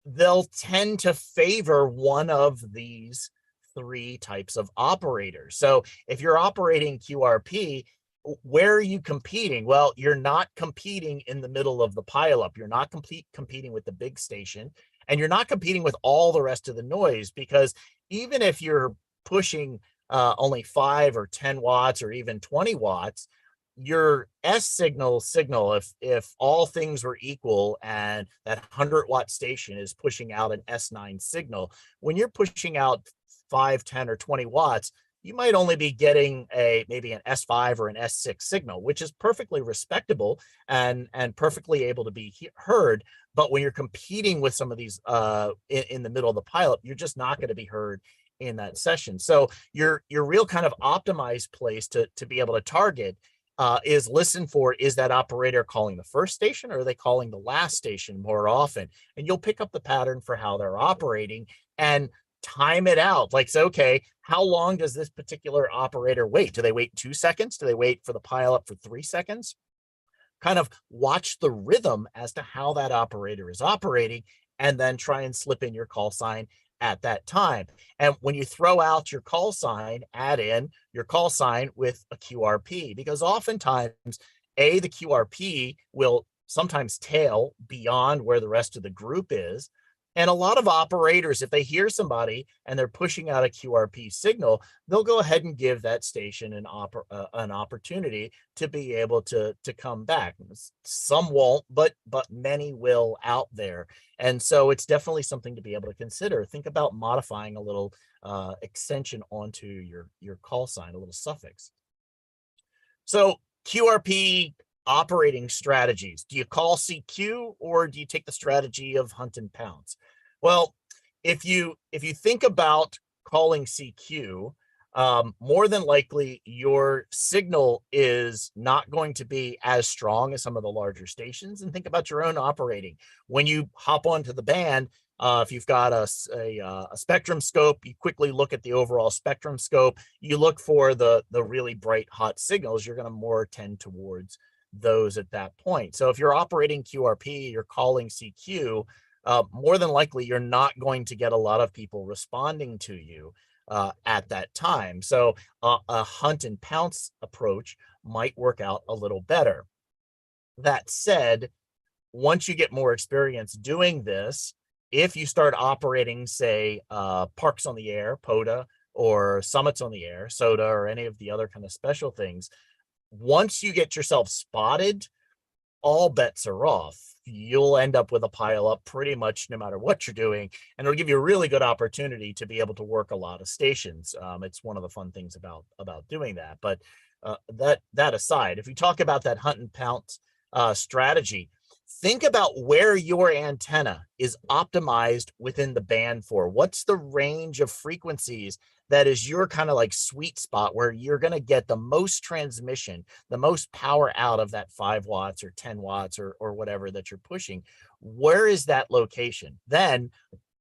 they'll tend to favor one of these 3 types of operators. So if you're operating QRP, where are you competing? Well, you're not competing in the middle of the pileup. You're not competing with the big station, and you're not competing with all the rest of the noise, because even if you're pushing only 5 or 10 watts or even 20 watts, your S signal, if all things were equal and that 100-watt station is pushing out an S9 signal, when you're pushing out 5, 10, or 20 watts, you might only be getting maybe an S5 or an S6 signal, which is perfectly respectable and perfectly able to be heard. But when you're competing with some of these in the middle of the pileup, you're just not going to be heard in that session. So your real kind of optimized place to be able to target is listen for, is that operator calling the first station, or are they calling the last station more often? And you'll pick up the pattern for how they're operating and time it out. Like, so, okay, how long does this particular operator wait? Do they wait 2 seconds? Do they wait for the pile up for 3 seconds? Kind of watch the rhythm as to how that operator is operating, and then try and slip in your call sign at that time. And when you throw out your call sign, add in your call sign with a QRP, because oftentimes, the QRP will sometimes tail beyond where the rest of the group is. And a lot of operators, if they hear somebody and they're pushing out a QRP signal, they'll go ahead and give that station an opportunity to be able to come back. Some won't, but many will out there. And so it's definitely something to be able to consider. Think about modifying a little extension onto your call sign, a little suffix. So QRP operating strategies. Do you call CQ, or do you take the strategy of hunt and pounce? Well, if you think about calling CQ, more than likely your signal is not going to be as strong as some of the larger stations. And think about your own operating. When you hop onto the band, if you've got a spectrum scope, you quickly look at the overall spectrum scope. You look for the really bright, hot signals. You're going to more tend towards those at that point. So if you're operating QRP, you're calling CQ, more than likely you're not going to get a lot of people responding to you. at that time. So a hunt and pounce approach might work out a little better. That said, once you get more experience doing this, if you start operating, say, parks on the air, POTA, or summits on the air, SOTA, or any of the other kind of special things, once you get yourself spotted, all bets are off. You'll end up with a pile up pretty much no matter what you're doing, and it'll give you a really good opportunity to be able to work a lot of stations. It's one of the fun things about doing that. But that aside, if you talk about that hunt and pounce strategy, think about where your antenna is optimized within the band for. What's the range of frequencies that is your kind of like sweet spot where you're going to get the most transmission, the most power out of that 5 watts or 10 watts or whatever that you're pushing? Where is that location? Then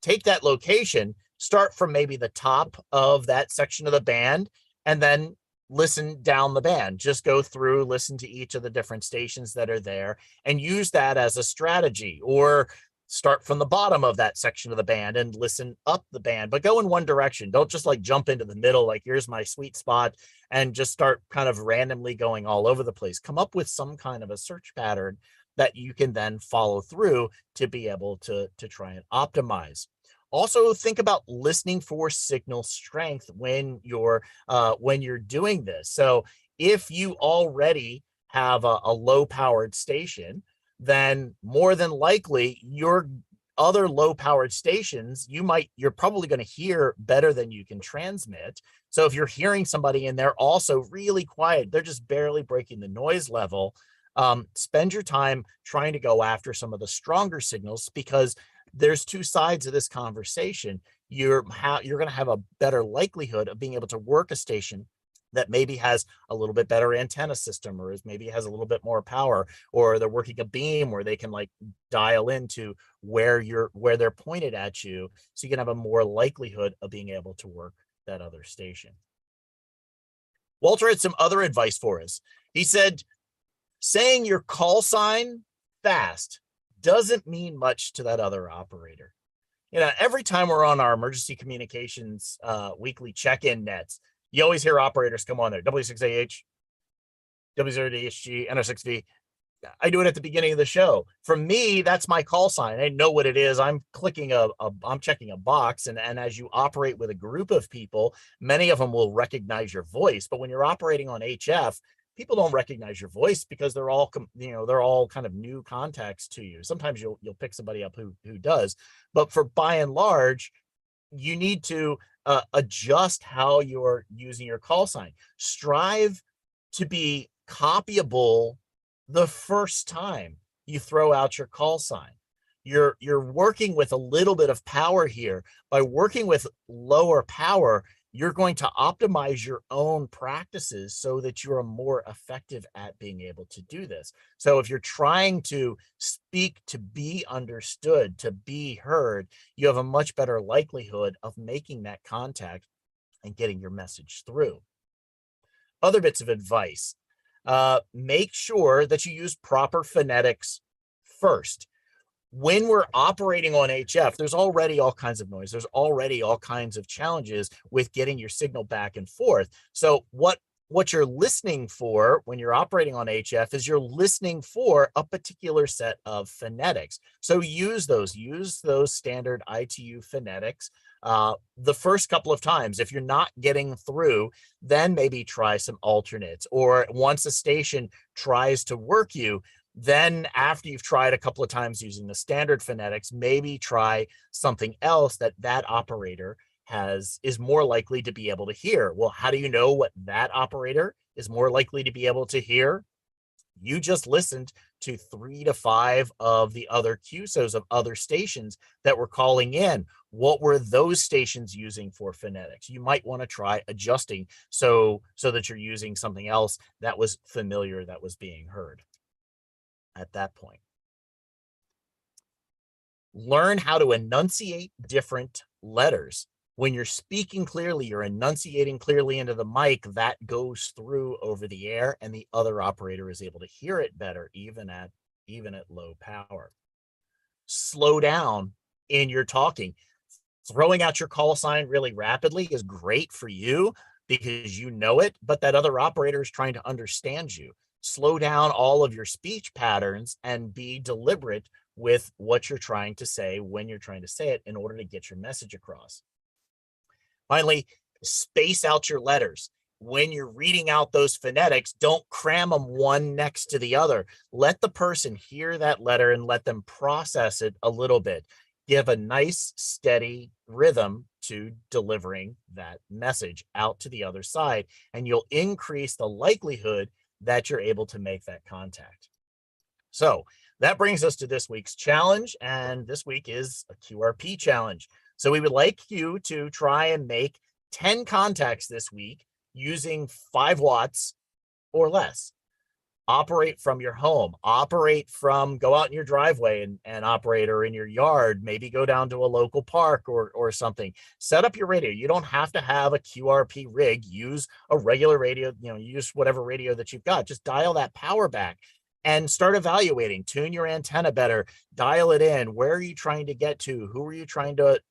take that location, start from maybe the top of that section of the band, and then listen down the band. Just go through, listen to each of the different stations that are there, and use that as a strategy. Or start from the bottom of that section of the band and listen up the band, but go in one direction. Don't just like jump into the middle, like here's my sweet spot, and just start kind of randomly going all over the place. Come up with some kind of a search pattern that you can then follow through to be able to try and optimize. Also, think about listening for signal strength when you're doing this. So if you already have a low powered station, then more than likely your other low powered stations, you're probably going to hear better than you can transmit. So if you're hearing somebody and they're also really quiet, they're just barely breaking the noise level, spend your time trying to go after some of the stronger signals, because there's two sides of this conversation. You're going to have a better likelihood of being able to work a station that maybe has a little bit better antenna system, or maybe has a little bit more power, or they're working a beam where they can like dial into where they're pointed at you. So you can have a more likelihood of being able to work that other station. Walter had some other advice for us. He said, saying your call sign fast doesn't mean much to that other operator. You know, every time we're on our emergency communications weekly check-in nets, you always hear operators come on there, W6AH, W0DHG, NR6V. I do it at the beginning of the show. For me, that's my call sign. I know what it is. I'm clicking I'm checking a box, and as you operate with a group of people, many of them will recognize your voice. But when you're operating on HF, people don't recognize your voice because they're all kind of new contacts to you. Sometimes you'll pick somebody up who does, but for by and large, you need to adjust how you're using your call sign. Strive to be copyable the first time you throw out your call sign. You're working with a little bit of power here. By working with lower power, you're going to optimize your own practices so that you're more effective at being able to do this. So if you're trying to speak to be understood, to be heard, you have a much better likelihood of making that contact and getting your message through. Other bits of advice: make sure that you use proper phonetics first. When we're operating on HF, there's already all kinds of noise. There's already all kinds of challenges with getting your signal back and forth. So what you're listening for when you're operating on HF is you're listening for a particular set of phonetics. So use those standard ITU phonetics the first couple of times. If you're not getting through, then maybe try some alternates. Or once a station tries to work you, then after you've tried a couple of times using the standard phonetics, maybe try something else that operator is more likely to be able to hear. Well, how do you know what that operator is more likely to be able to hear? You just listened to 3 to 5 of the other QSOs of other stations that were calling in. What were those stations using for phonetics? You might want to try adjusting so that you're using something else that was familiar, that was being heard at that point. Learn how to enunciate different letters. When you're speaking clearly, you're enunciating clearly into the mic, that goes through over the air, and the other operator is able to hear it better, even at low power. Slow down in your talking. Throwing out your call sign really rapidly is great for you because you know it, but that other operator is trying to understand you. Slow down all of your speech patterns and be deliberate with what you're trying to say when you're trying to say it in order to get your message across. Finally, space out your letters. When you're reading out those phonetics, don't cram them one next to the other. Let the person hear that letter and let them process it a little bit. Give a nice, steady rhythm to delivering that message out to the other side, and you'll increase the likelihood that you're able to make that contact. So that brings us to this week's challenge, and this week is a QRP challenge. So we would like you to try and make 10 contacts this week using 5 watts or less. Operate from your home, go out in your driveway and operate, or in your yard, maybe go down to a local park or something. Set up your radio. You don't have to have a QRP rig. Use a regular radio, use whatever radio that you've got. Just dial that power back and start evaluating. Tune your antenna better, dial it in. Where are you trying to get to? Who are you trying to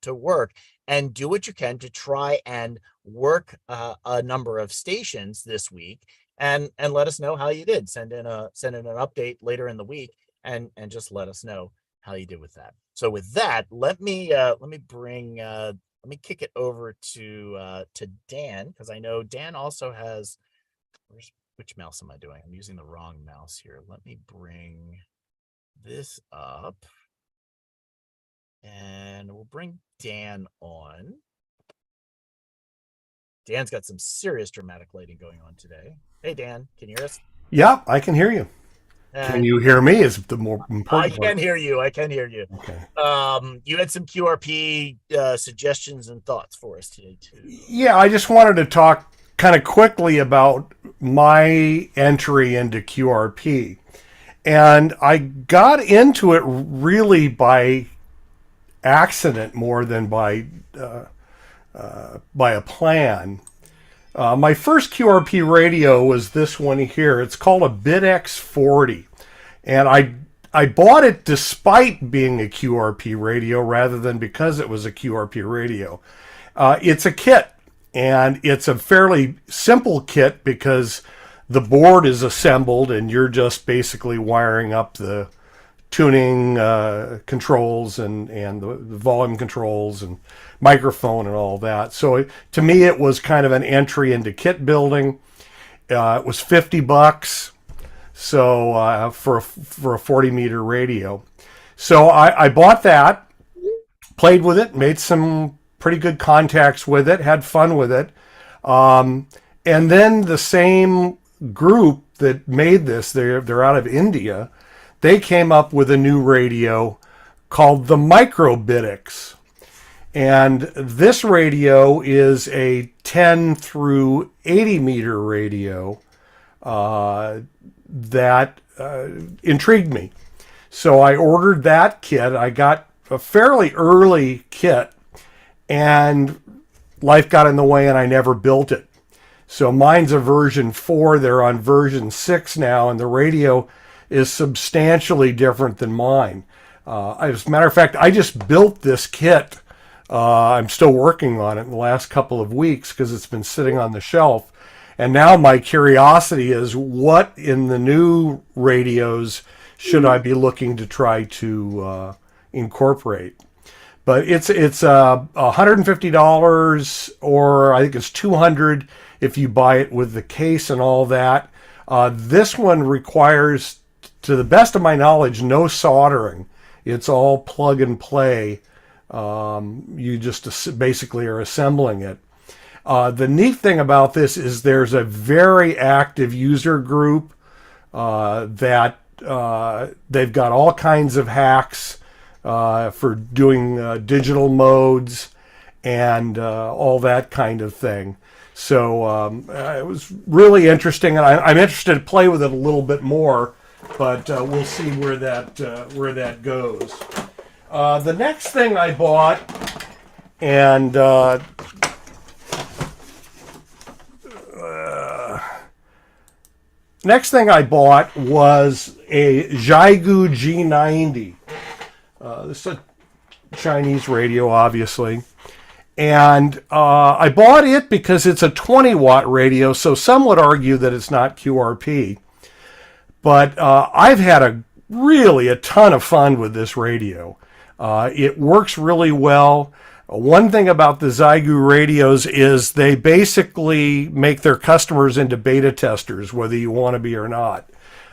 work? And do what you can to try and work a number of stations this week, and let us know how you did. Send in an update later in the week and just let us know how you did with that. So with that, let me kick it over to Dan, because I know Dan also has, which mouse am I doing? I'm using the wrong mouse here. Let me bring this up and we'll bring Dan on. Dan's got some serious dramatic lighting going on today. Hey, Dan, can you hear us? Yeah, I can hear you. Can you hear me is the more important part. I can hear you. Okay. You had some QRP suggestions and thoughts for us today, too. Yeah, I just wanted to talk kind of quickly about my entry into QRP. And I got into it really by accident more than by a plan. My first QRP radio was this one here. It's called a BitX40. And I bought it despite being a QRP radio rather than because it was a QRP radio. It's a kit, and it's a fairly simple kit because the board is assembled and you're just basically wiring up the tuning controls and the volume controls and microphone and all that. So to me, it was kind of an entry into kit building. It was $50. So for a 40 meter radio. So I bought that, played with it, made some pretty good contacts with it, had fun with it. And then the same group that made this, they're out of India, they came up with a new radio called the MicroBitX. And this radio is a 10 through 80 meter radio that intrigued me. So I ordered that kit. I got a fairly early kit, and life got in the way and I never built it. So mine's a version 4. They're on version 6 now, and the radio is substantially different than mine. As a matter of fact, I just built this kit. I'm still working on it in the last couple of weeks because it's been sitting on the shelf. And now my curiosity is, what in the new radios should I be looking to try to incorporate? But it's $150, or I think it's $200 if you buy it with the case and all that. This one requires, to the best of my knowledge, no soldering. It's all plug and play. You just basically are assembling it. The neat thing about this is there's a very active user group that they've got all kinds of hacks for doing digital modes and all that kind of thing. So it was really interesting, and I'm interested to play with it a little bit more, but we'll see where that goes. The next thing I bought, and next thing I bought was a Xiegu G90. This is a Chinese radio, obviously. And I bought it because it's a 20-watt radio, so some would argue that it's not QRP. But I've had a ton of fun with this radio. It works really well. One thing about the Xiegu radios is they basically make their customers into beta testers, whether you want to be or not.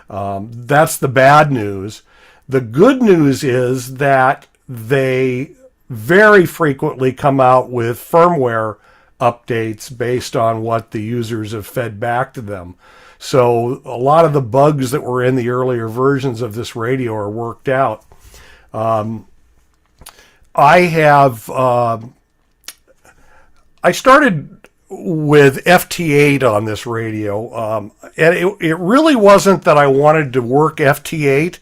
That's the bad news. The good news is that they very frequently come out with firmware updates based on what the users have fed back to them. So a lot of the bugs that were in the earlier versions of this radio are worked out. I started with FT8 on this radio, and it really wasn't that I wanted to work FT8,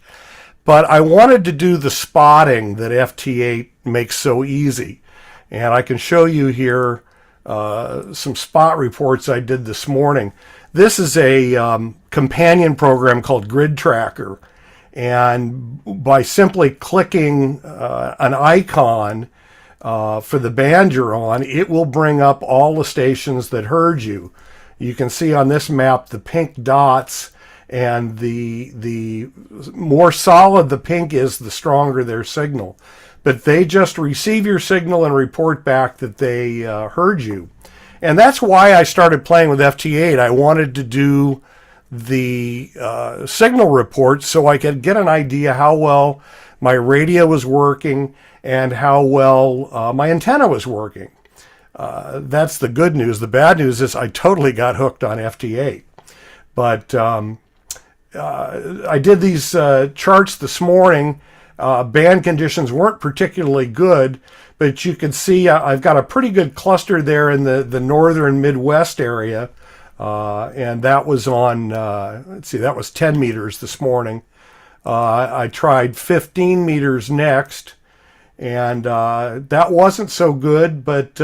but I wanted to do the spotting that FT8 makes so easy. And I can show you here some spot reports I did this morning. This is a companion program called Grid Tracker. And by simply clicking an icon for the band you're on, it will bring up all the stations that heard you. You can see on this map the pink dots, and the more solid the pink is, the stronger their signal. But they just receive your signal and report back that they heard you. And that's why I started playing with FT8. I wanted to do the signal report so I could get an idea how well my radio was working and how well my antenna was working. That's the good news. The bad news is I totally got hooked on FT8. But I did these charts this morning. Band conditions weren't particularly good, but you can see I've got a pretty good cluster there in the northern Midwest area. And that was on, that was 10 meters this morning. I tried 15 meters next, and that wasn't so good, but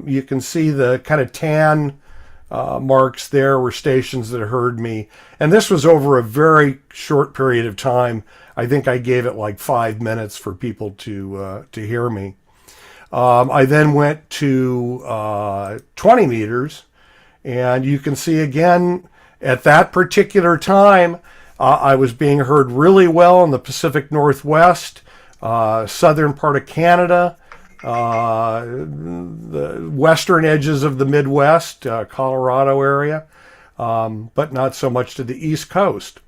you can see the kind of tan marks there were stations that heard me. And this was over a very short period of time. I think I gave it like 5 minutes for people to hear me. I then went to 20 meters. And you can see again, at that particular time, I was being heard really well in the Pacific Northwest, southern part of Canada, the western edges of the Midwest, Colorado area, but not so much to the East Coast.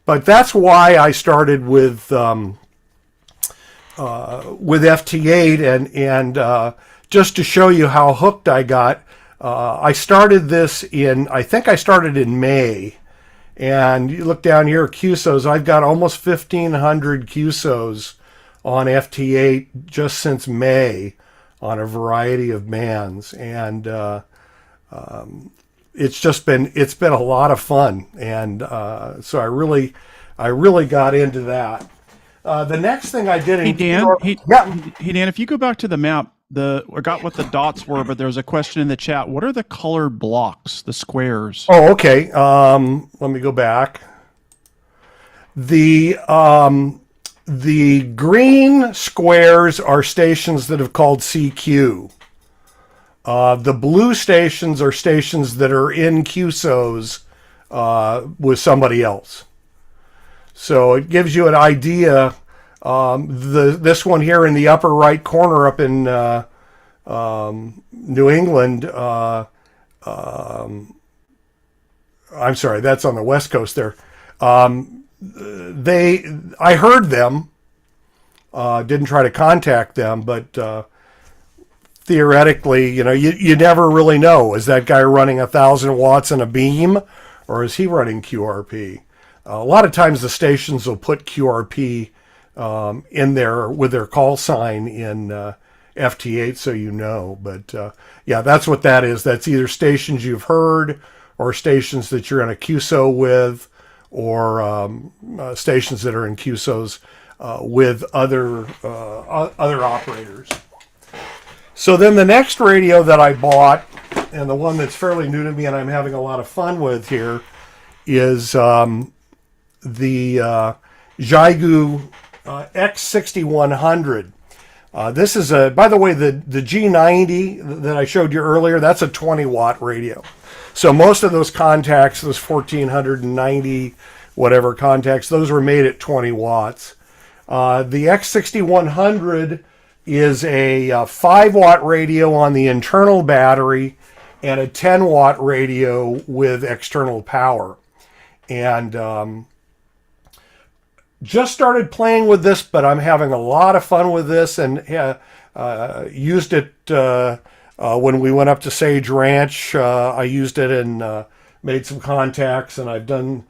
But that's why I started with FT8, and just to show you how hooked I got. I started this I think I started in May, and you look down here, QSOs, I've got almost 1,500 QSOs on FT8 just since May on a variety of bands, and it's been a lot of fun, and so I really got into that. The next thing I did Hey Dan, if you go back to the map, I got what the dots were, but there's a question in the chat. What are the colored blocks, the squares? Oh, okay. Let me go back. The green squares are stations that have called CQ. The blue stations are stations that are in QSOs with somebody else. So it gives you an idea. This one here in the upper right corner up in New England, I'm sorry, that's on the West Coast there. I heard them, didn't try to contact them, but theoretically, you never really know. Is that guy running 1,000 watts in a beam, or is he running QRP? A lot of times the stations will put QRP in there with their call sign in FT8, so you know. But yeah, that's what that is. That's either stations you've heard, or stations that you're in a QSO with, or stations that are in QSOs with other operators. So then the next radio that I bought, and the one that's fairly new to me and I'm having a lot of fun with here, is the Xiegu X6100. This is by the way, the G90 that I showed you earlier, that's a 20 watt radio. So most of those contacts, those 1490 whatever contacts, those were made at 20 watts. The X6100 is a 5 watt radio on the internal battery and a 10 watt radio with external power. And just started playing with this, but I'm having a lot of fun with this, and used it when we went up to Sage Ranch. I used it and made some contacts, and I've done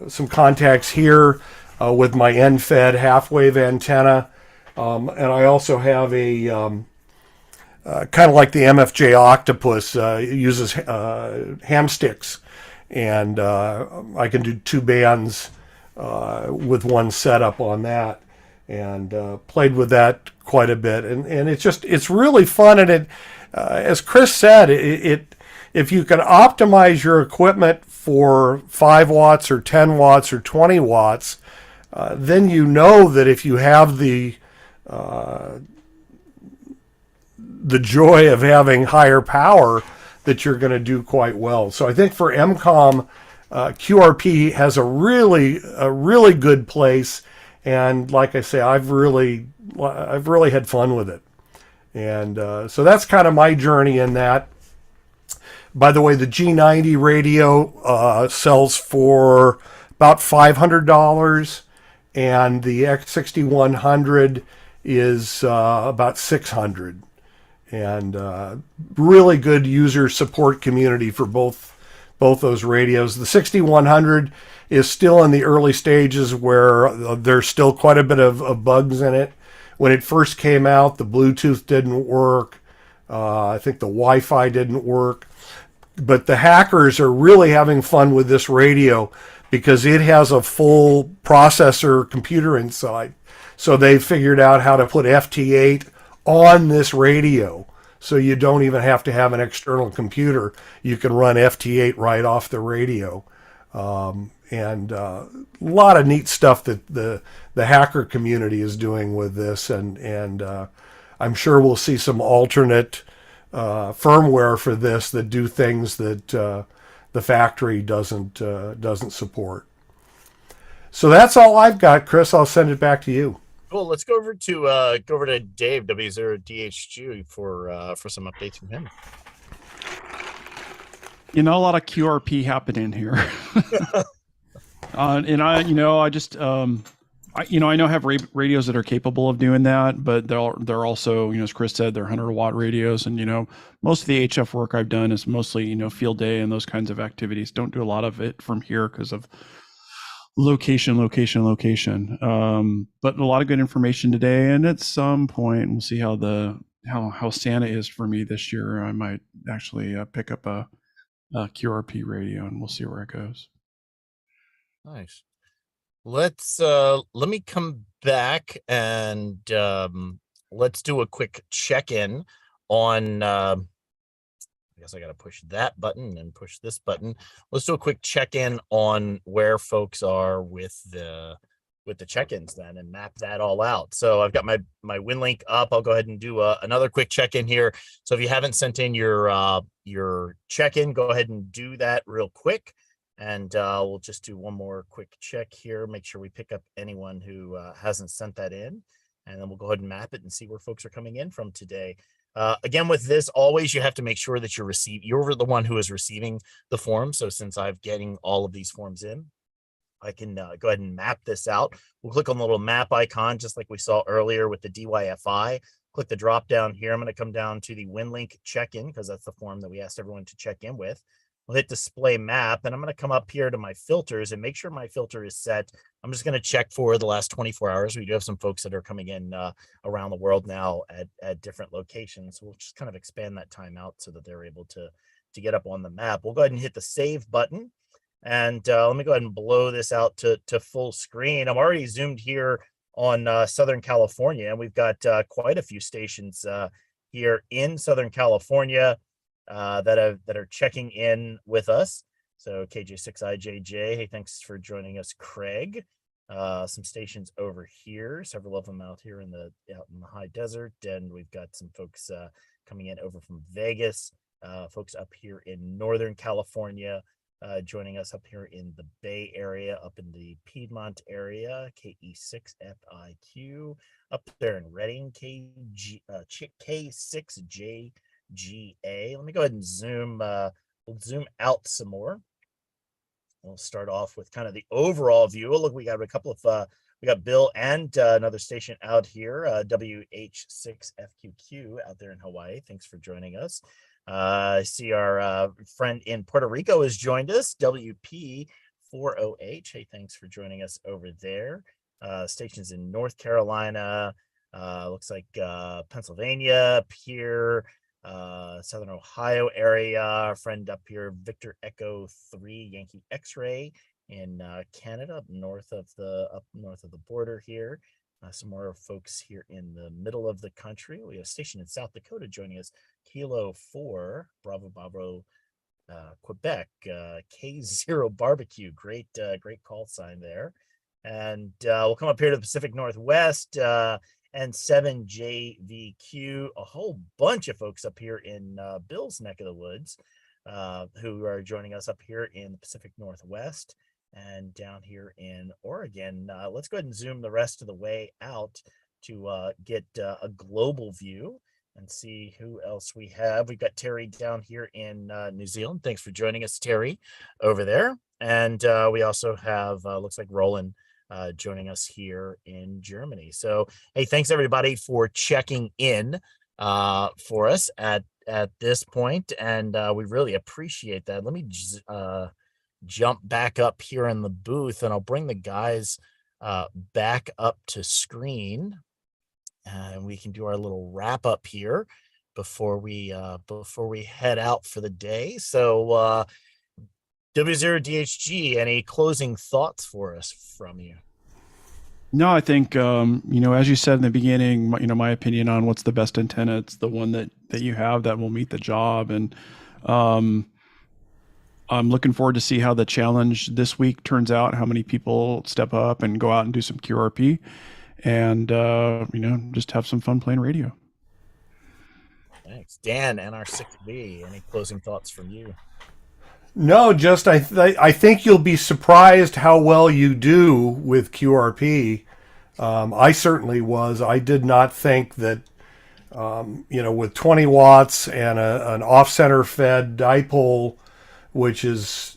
some contacts here with my end-fed half-wave antenna. And I also have a kind of like the MFJ Octopus, uses ham sticks, and I can do 2 bands with one setup on that, and played with that quite a bit, and it's really fun. And it as Chris said, it if you can optimize your equipment for 5 watts or 10 watts or 20 watts, then you know that if you have the joy of having higher power, that you're going to do quite well. So I think for MCOM, QRP has a really good place, and like I say, I've really had fun with it, and so that's kind of my journey in that. By the way, the G90 radio sells for about $500, and the X6100 is about $600, and really good user support community for both those radios. The 6100 is still in the early stages where there's still quite a bit of bugs in it. When it first came out, the Bluetooth didn't work. I think the Wi-Fi didn't work. But the hackers are really having fun with this radio because it has a full processor computer inside. So they figured out how to put FT8 on this radio. So you don't even have to have an external computer. You can run FT8 right off the radio. And a lot of neat stuff that the hacker community is doing with this. And I'm sure we'll see some alternate firmware for this that do things that the factory doesn't support. So that's all I've got, Chris. I'll send it back to you. Cool. Let's go over to Dave W0DHG for some updates from him. A lot of QRP happening here. And I know have radios that are capable of doing that, but they're also, as Chris said, they're 100-watt radios, and most of the HF work I've done is mostly field day and those kinds of activities. Don't do a lot of it from here because of location. But a lot of good information today, and at some point we'll see how Santa is for me this year. I might actually pick up a QRP radio, and we'll see where it goes. Nice. Let me come back and let's do a quick check-in on I guess I got to push that button and push this button. Let's do a quick check-in on where folks are with the check-ins then, and map that all out. So I've got my WinLink up. I'll go ahead and do another quick check-in here. So if you haven't sent in your check-in, go ahead and do that real quick. And we'll just do one more quick check here, make sure we pick up anyone who hasn't sent that in, and then we'll go ahead and map it and see where folks are coming in from today. Again, with this, always you have to make sure that you're the one who is receiving the form. So since I'm getting all of these forms in, I can go ahead and map this out. We'll click on the little map icon, just like we saw earlier with the DYFI. Click the drop down here. I'm going to come down to the WinLink check-in because that's the form that we asked everyone to check in with. We'll hit display map, and I'm going to come up here to my filters and make sure my filter is set. I'm just going to check for the last 24 hours. We do have some folks that are coming in around the world now at different locations. So we'll just kind of expand that time out so that they're able to get up on the map. We'll go ahead and hit the save button. And let me go ahead and blow this out to full screen. I'm already zoomed here on Southern California, and we've got quite a few stations here in Southern California that are checking in with us. So KJ6IJJ, hey, thanks for joining us, Craig. some stations over here, several of them out here in the high desert, and we've got some folks coming in over from Vegas, folks up here in Northern California, joining us up here in the Bay Area, up in the Piedmont area, KE6FIQ, up there in Reading, K6JGA. Let me go ahead and we'll zoom out some more. We'll start off with kind of the overall view. Look, we got a couple of, we got Bill and another station out here, WH6FQQ out there in Hawaii. Thanks for joining us. I see our friend in Puerto Rico has joined us, WP4OH. Hey, thanks for joining us over there. Stations in North Carolina, looks like Pennsylvania up here, Southern Ohio area. Our friend up here, Victor Echo 3 Yankee X-ray in Canada, up north of the border here. Some more folks here in the middle of the country. We have a station in South Dakota joining us, Kilo 4 Bravo Quebec, K0 Barbecue. Great call sign there. And we'll come up here to the Pacific Northwest, and 7JVQ, a whole bunch of folks up here in Bill's neck of the woods, who are joining us up here in the Pacific Northwest and down here in Oregon. Let's go ahead and zoom the rest of the way out to get a global view and see who else we have. We've got Terry down here in New Zealand. Thanks for joining us, Terry, over there. And we also have, looks like Roland joining us here in Germany. So, hey, thanks everybody for checking in for us at this point, and we really appreciate that. Let me jump back up here in the booth, and I'll bring the guys back up to screen, and we can do our little wrap up here before we head out for the day. So W0DHG, any closing thoughts for us from you? No, I think, as you said in the beginning, my opinion on what's the best antenna, it's the one that you have that will meet the job. And I'm looking forward to see how the challenge this week turns out, how many people step up and go out and do some QRP and, just have some fun playing radio. Thanks. Dan, NR6B, any closing thoughts from you? No, just I think you'll be surprised how well you do with QRP. I certainly was. I did not think that, with 20 watts and an off-center fed dipole, which is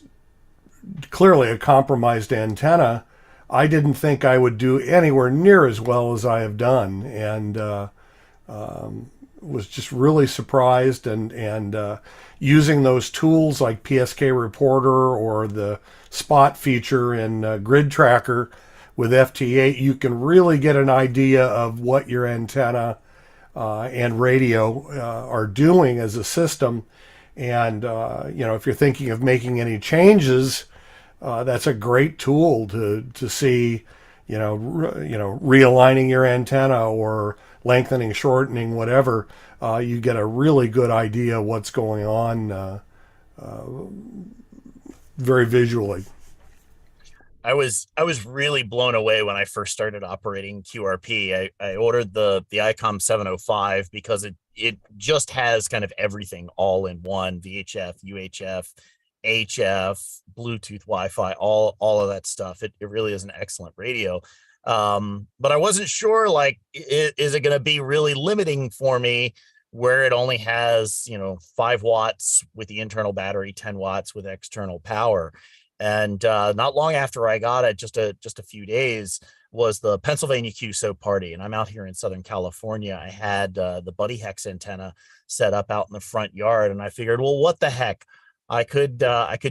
clearly a compromised antenna, I didn't think I would do anywhere near as well as I have done, and was just really surprised. And using those tools like PSK Reporter or the spot feature in Grid Tracker with FT8, you can really get an idea of what your antenna and radio are doing as a system. And if you're thinking of making any changes, that's a great tool to see, realigning your antenna or lengthening, shortening, whatever. You get a really good idea what's going on very visually. I was really blown away when I first started operating QRP. I ordered the ICOM 705 because it just has kind of everything all in one: VHF, UHF, HF, Bluetooth, Wi-Fi, all of that stuff. It really is an excellent radio. But I wasn't sure, is it going to be really limiting for me where it only has, 5 watts with the internal battery, 10 watts with external power. And not long after I got it, just a few days, was the Pennsylvania QSO party. And I'm out here in Southern California. I had the Buddy Hex antenna set up out in the front yard, and I figured, well, what the heck? I could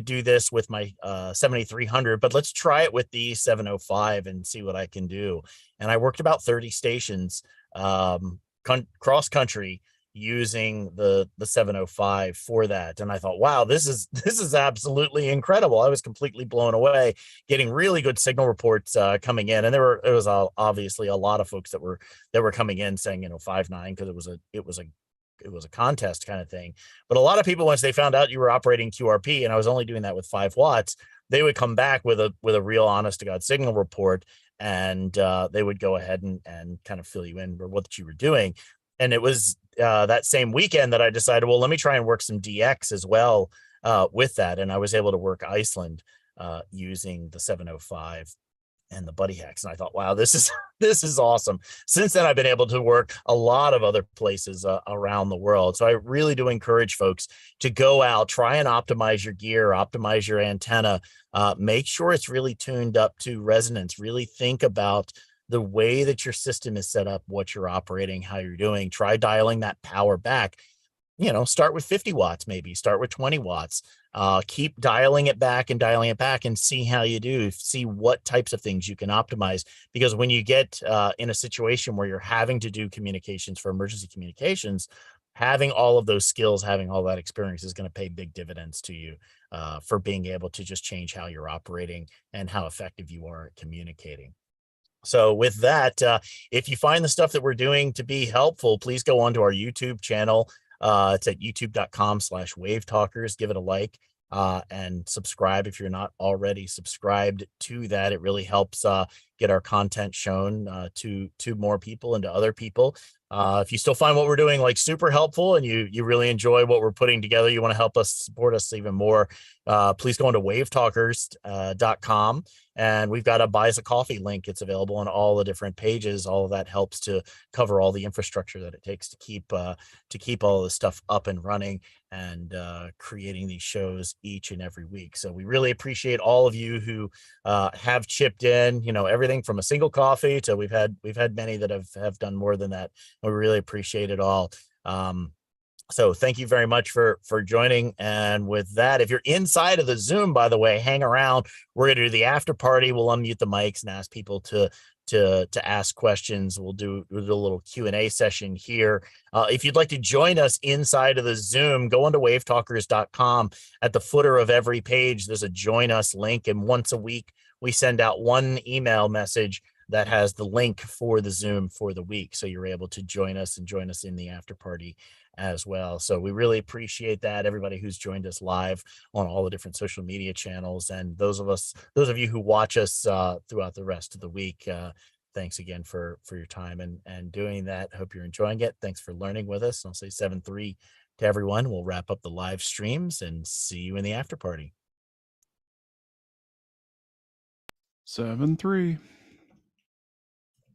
do this with my 7300, but let's try it with the 705 and see what I can do. And I worked about 30 stations cross country using the 705 for that. And I thought, wow, this is absolutely incredible. I was completely blown away, getting really good signal reports coming in. And there was obviously a lot of folks that were coming in saying, 5.9, because it was a a contest kind of thing. But a lot of people, once they found out you were operating QRP, and I was only doing that with 5 watts, they would come back with a real honest to God signal report, and they would go ahead and kind of fill you in for what you were doing. And it was that same weekend that I decided, well, let me try and work some DX as well with that. And I was able to work Iceland using the 705 and the buddy hacks. And I thought, wow, this is awesome. Since then, I've been able to work a lot of other places around the world. So I really do encourage folks to go out, try and optimize your gear, optimize your antenna, make sure it's really tuned up to resonance. Really think about the way that your system is set up, what you're operating, how you're doing. Try dialing that power back. Start with 50 watts, maybe start with 20 watts. Keep dialing it back and see how you do, see what types of things you can optimize. Because when you get in a situation where you're having to do communications for emergency communications, having all of those skills, having all that experience is going to pay big dividends to you for being able to just change how you're operating and how effective you are at communicating. So with that, if you find the stuff that we're doing to be helpful, please go onto our YouTube channel. It's at youtube.com/WaveTalkers. Give it a like and subscribe if you're not already subscribed to that. It really helps get our content shown to more people and to other people. If you still find what we're doing like super helpful and you really enjoy what we're putting together, you want to help us support us even more, please go into wavetalkers.com. And we've got a buy us a coffee link. It's available on all the different pages. All of that helps to cover all the infrastructure that it takes to keep all this stuff up and running and creating these shows each and every week. So we really appreciate all of you who have chipped in, everything from a single coffee to we've had many that have done more than that. We really appreciate it all. So thank you very much for joining. And with that, if you're inside of the Zoom, by the way, hang around. We're going to do the after party. We'll unmute the mics and ask people to ask questions. We'll do a little Q&A session here. If you'd like to join us inside of the Zoom, go onto wavetalkers.com. At the footer of every page, there's a join us link. And once a week, we send out one email message that has the link for the Zoom for the week. So you're able to join us in the after party as well. So we really appreciate that. Everybody who's joined us live on all the different social media channels, and those of you who watch us throughout the rest of the week, thanks again for your time and doing that. Hope you're enjoying it. Thanks for learning with us. I'll say 7-3 to everyone. We'll wrap up the live streams and see you in the after party. 7-3.